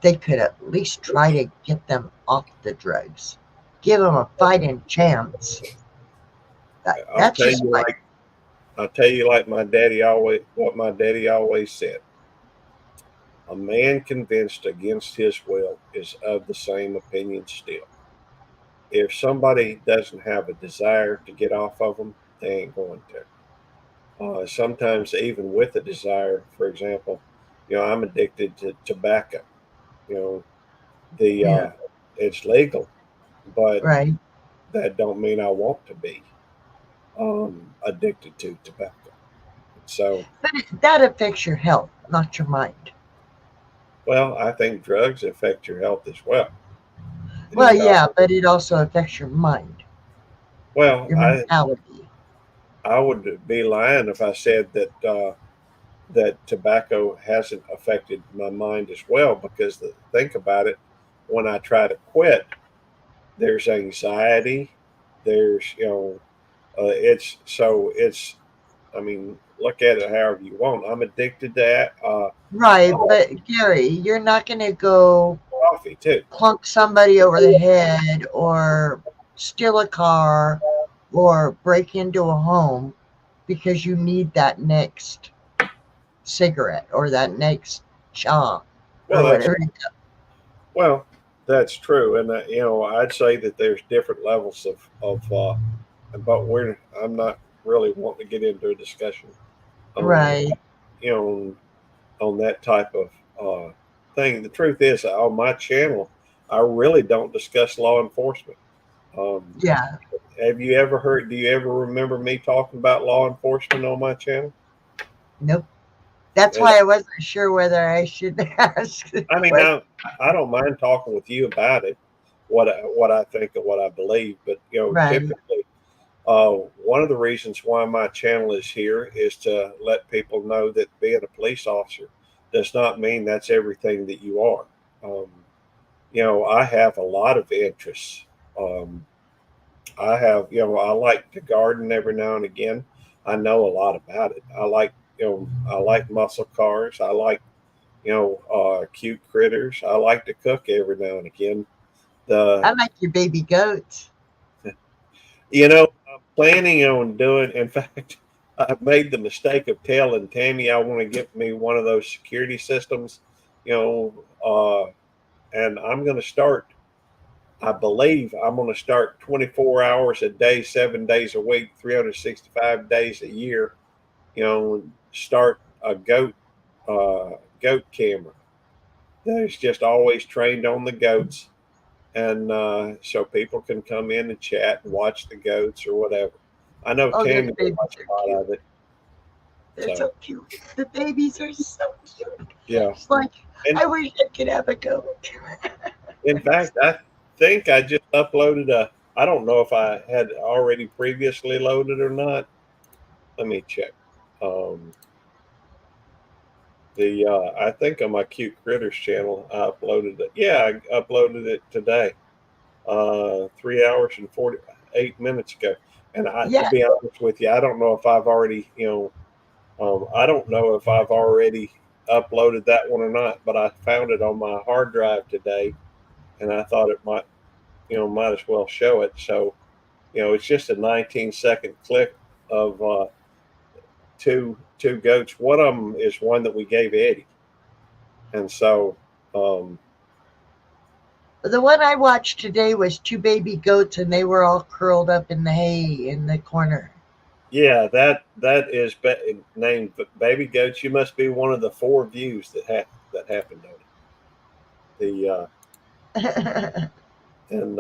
they could at least try to get them off the drugs. Give them a fighting chance. I'll That's tell just you my. like I'll tell you like my daddy always said. A man convinced against his will is of the same opinion still. If somebody doesn't have a desire to get off of them, they ain't going to. Sometimes even with a desire, for example, I'm addicted to tobacco. You know, the Yeah, it's legal, but right. that don't mean I want to be addicted to tobacco. So, But that affects your health, not your mind. well, I think drugs affect your health as well. Well, The yeah, but it also affects your mind, well, your mentality. I would be lying if I said that tobacco hasn't affected my mind as well. Because think about it, when I try to quit, there's anxiety. There's it's. I mean, look at it however you want. I'm addicted to that. Right, but Gary, you're not going to go Coffee too. plunk somebody over the head or steal a car or break into a home because you need that next cigarette or that next job Well, or that's whatever. well, that's true, and I'd say that there's different levels but I'm not really wanting to get into a discussion on Right. you know on that type of thing. The truth is, on my channel, I really don't discuss law enforcement. Um, Yeah. have you ever heard? Do you ever remember me talking about law enforcement on my channel? Nope. That's And why I wasn't sure whether I should ask the I mean, question. now I don't mind talking with you about it, what I think and what I believe, but Right. typically, one of the reasons why my channel is here is to let people know that being a police officer does not mean that's everything that you are. Um, I have a lot of interests. Um, I like to garden every now and again. I know a lot about it. I like muscle cars. I like, cute critters. I like to cook every now and again. I The, like your baby goats. I'm planning on doing, in fact, I've made the mistake of telling Tammy I want to get me one of those security systems, you know, and I'm going to start I believe I'm going to start 24 hours a day, 7 days a week, 365 days a year. Start a goat camera that is just always trained on the goats, and so people can come in and chat and watch the goats or whatever. I know Oh, those Tammy will babies watch are a lot cute. of it. They're So so cute. The babies are so cute. yeah, It's like, and I wish I could have a goat. in fact, I think I just uploaded a. I don't know if I had already previously loaded or not. Let me check. Um, the I think on my Cute Critters channel, I uploaded it. Yeah, I uploaded it today, 3 hours and 48 minutes ago. And to Yeah, be honest with you, I don't know if I've already, I don't know if I've already uploaded that one or not, but I found it on my hard drive today, and I thought it might as well show it. So, it's just a 19-second clip of two goats. One of them is one that we gave Eddie, and so The one I watched today was two baby goats, and they were all curled up in the hay in the corner. yeah, that is named Baby Goats. You must be one of the 4 views that happened on it. And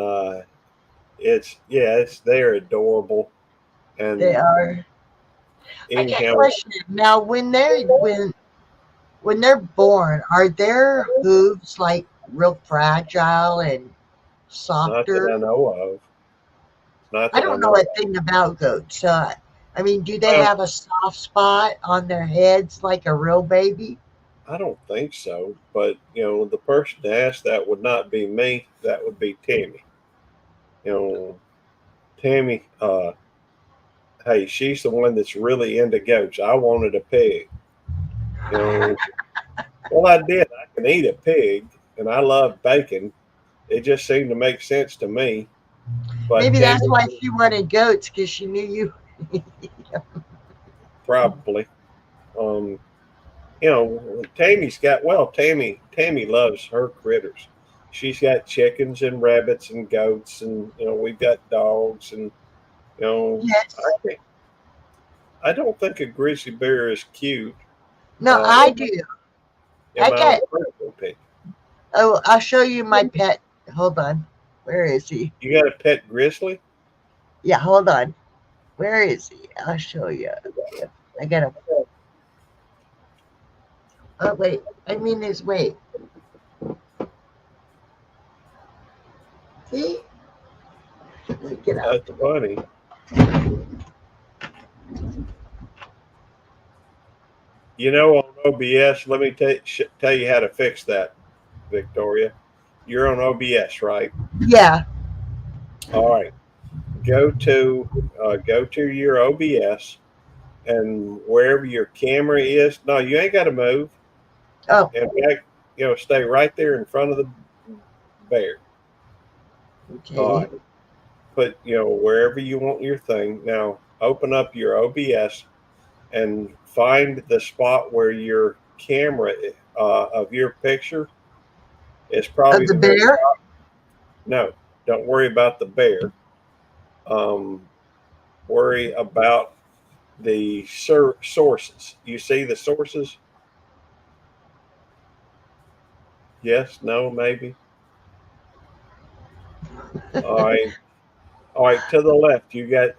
they're adorable. And They are. I got a question. Now, when they're born, are their hooves like real fragile and softer? Not that I know of. I don't know a thing about goats. I mean, do they have a soft spot on their heads like a real baby? I don't think so. But, the person to ask that would not be me. That would be Tammy. Tammy, hey, she's the one that's really into goats. I wanted a pig. Well, I did. I can eat a pig, and I love bacon. It just seemed to make sense to me. But maybe that's why she wanted goats, because she knew you. Probably. Tammy's got, Tammy loves her critters. She's got chickens and rabbits and goats, and we've got dogs, and Yes. I don't think a grizzly bear is cute. No, I do. Oh, I'll show you my pet. Hold on. Where is he? You got a pet grizzly? Yeah, hold on. Where is he? I'll show you. I got a. Oh wait, I mean his weight. See? Get out. That's funny. On OBS, let me tell you how to fix that, Victoria. You're on OBS, right? Yeah. All right. Go to your OBS, and wherever your camera is. No, you ain't got to move. Oh. In fact, stay right there in front of the bear. Okay. Put wherever you want your thing. Now open up your OBS and find the spot where your camera of your picture is probably of the bear. No, don't worry about the bear. Worry about the sources. You see the sources? Yes, no, maybe. All right. To the left, you got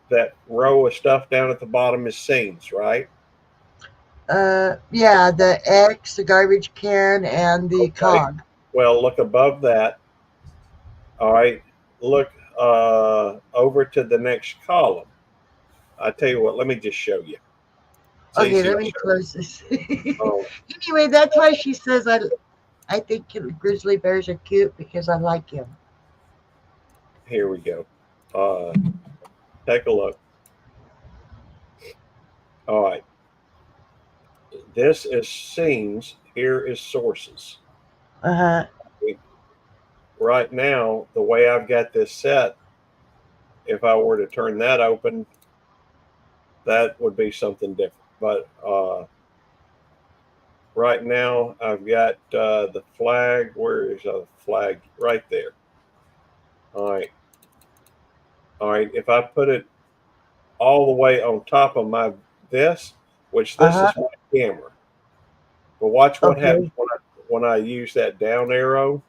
that row of stuff down at the bottom is scenes, right? Yeah, the X, the garbage can, and the cog. Well, look above that. All right, look over to the next column. I tell you what, let me just show you. Okay, let me close this. Anyway, that's why she says I think grizzly bears are cute, because I like him. Here we go. Take a look. All right. This is scenes. Here is sources. Right now, the way I've got this set, if I were to turn that open, that would be something different. But right now, I've got the flag. Where is the flag? Right there. All right. If I put it all the way on top of this is my camera. But watch what happens when I use that down arrow.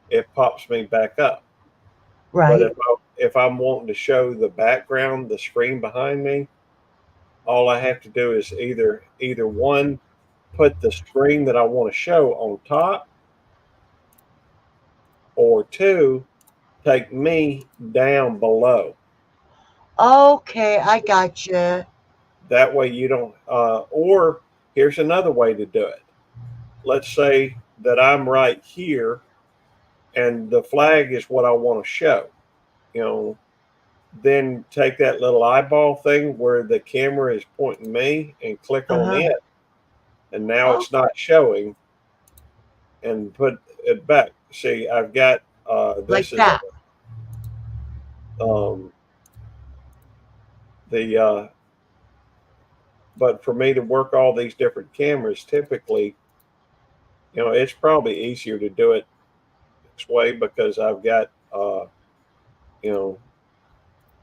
It pops me back up. Right. But if I'm wanting to show the background, the screen behind me, all I have to do is either one, put the screen that I want to show on top, or two, take me down below. Okay, I got you. That way you don't, or here's another way to do it. Let's say that I'm right here and the flag is what I want to show. Then take that little eyeball thing where the camera is pointing me and click on it. and now Oh, it's not showing. And put it back. See, I've got like this is that. um, the but for me to work all these different cameras, typically, it's probably easier to do it this way because I've got you know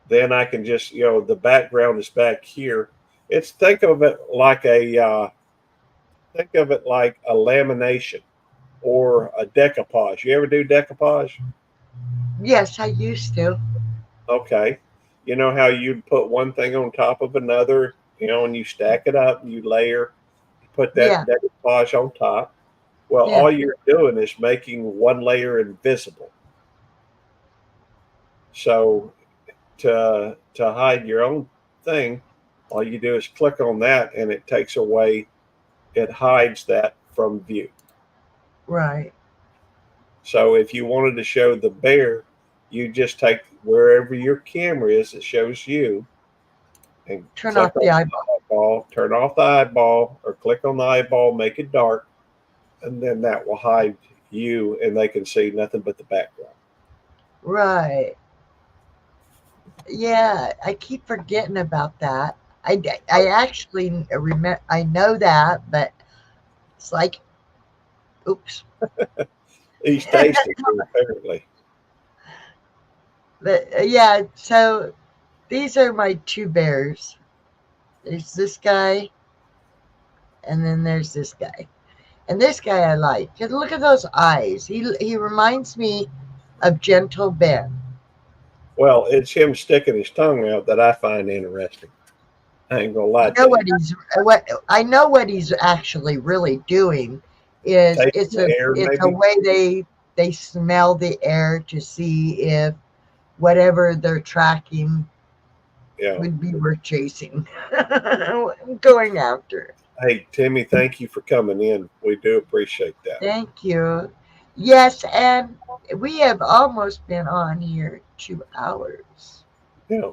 then I can just the background is back here. It's think of it like a lamination or a decoupage. You ever do decoupage? Yes, I used to. Okay. You know how you'd put one thing on top of another, and you stack it up and you layer, you put that Yeah, decoupage on top. Well, yeah. all you're doing is making one layer invisible. So to hide your own thing, all you do is click on that and it hides that from view. Right. So if you wanted to show the bear, you just take wherever your camera is that shows you and Turn click off on the the eyeball. eyeball, turn off the eyeball, or click on the eyeball, make it dark, and then that will hide you and they can see nothing but the background. Right. Yeah, I keep forgetting about that. I actually remember, I know that, but it's like, oops. He's tasting you, apparently. But yeah, so these are my two bears. There's this guy, and then there's this guy. And this guy I like. Just look at those eyes. He reminds me of Gentle Ben. Well, it's him sticking his tongue out that I find interesting. I ain't gonna lie I know to you. what I know what he's actually really doing is Tasting the air, it's a maybe. way they smell the air to see if whatever they're tracking Yeah. would be worth chasing, going after. Hey, Timmy, thank you for coming in. We do appreciate that. Thank you. Yes, and we have almost been on here 2 hours. Yeah.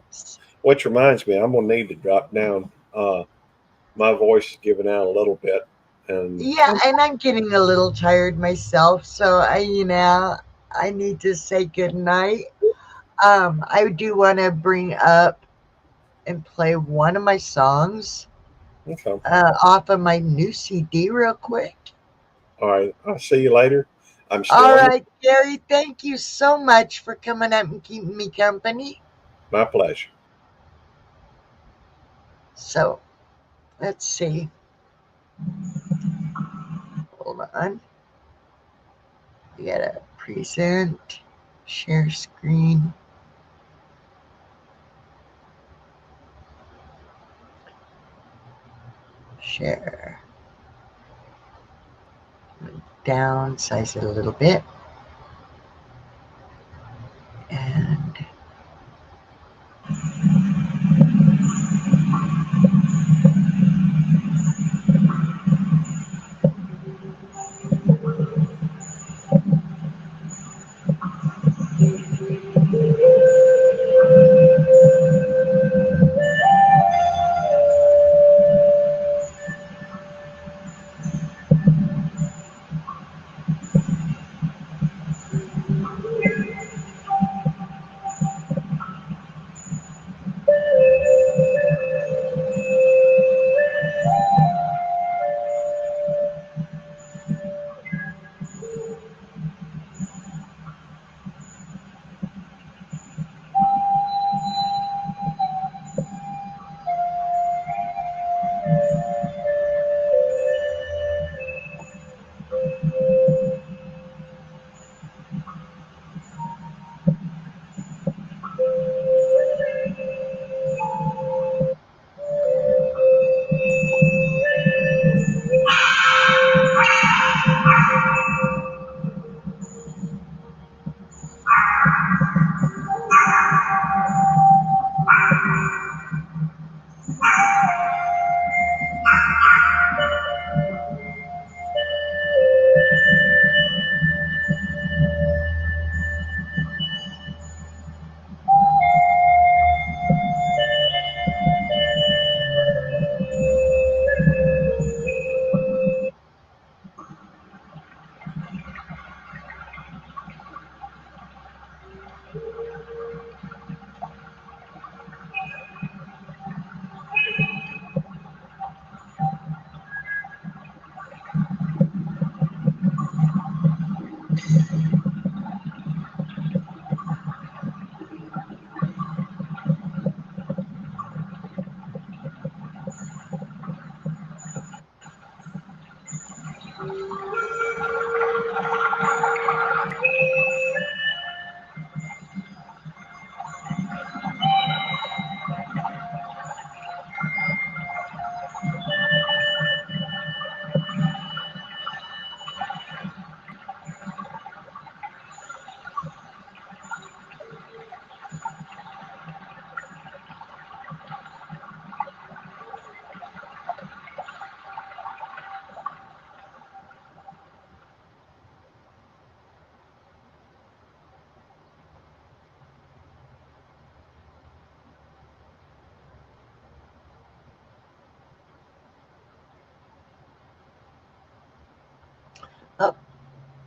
Which reminds me, I'm gonna need to drop down. My voice is giving out a little bit, and Yeah, and I'm getting a little tired myself, so I need to say good night. I do want to bring up and play one of my songs okay. off of my new CD real quick. All right. I'll see you later. I'm still All on. right, Gary, thank you so much for coming up and keeping me company. My pleasure. So let's see. Hold on. We gotta present, share screen, share. Downsize it a little bit. And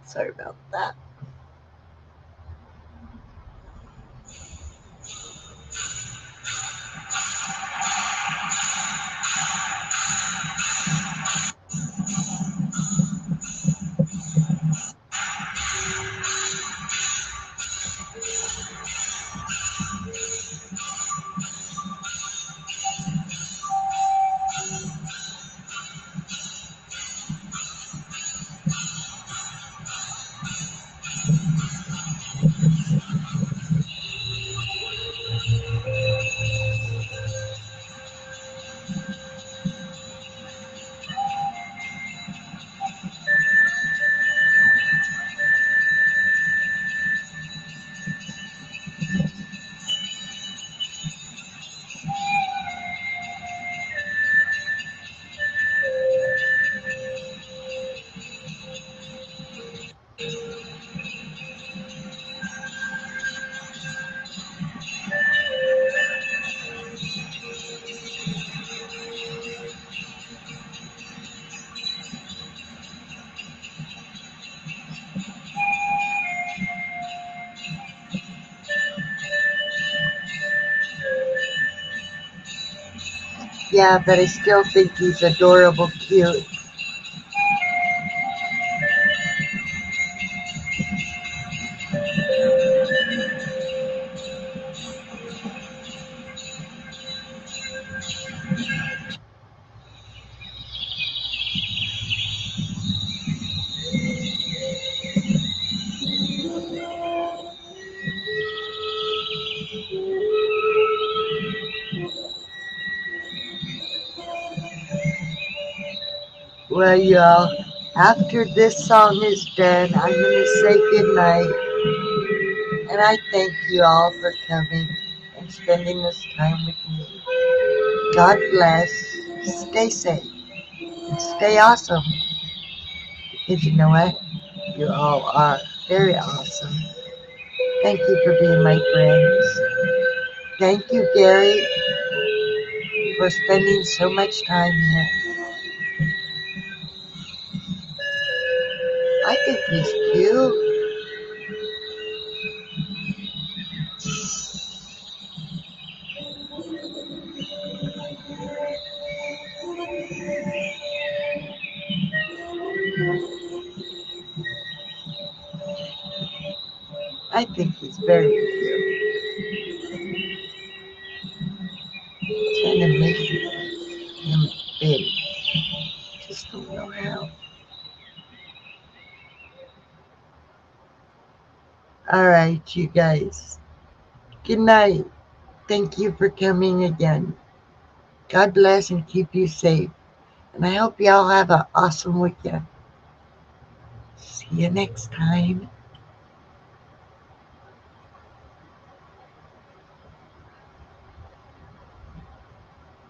Sorry about that. Yeah, but I still think he's adorable cute. Well, y'all, after this song is done, I'm going to say goodnight. And I thank you all for coming and spending this time with me. God bless. Stay safe. And stay awesome. Because you know what? You all are very awesome. Thank you for being my friends. Thank you, Gary, for spending so much time here. I think he's cute. I think he's very cute. Trying to make him big. Just don't know how. All right, you guys. Good night. Thank you for coming again. God bless and keep you safe. And I hope y'all have an awesome weekend. See you next time.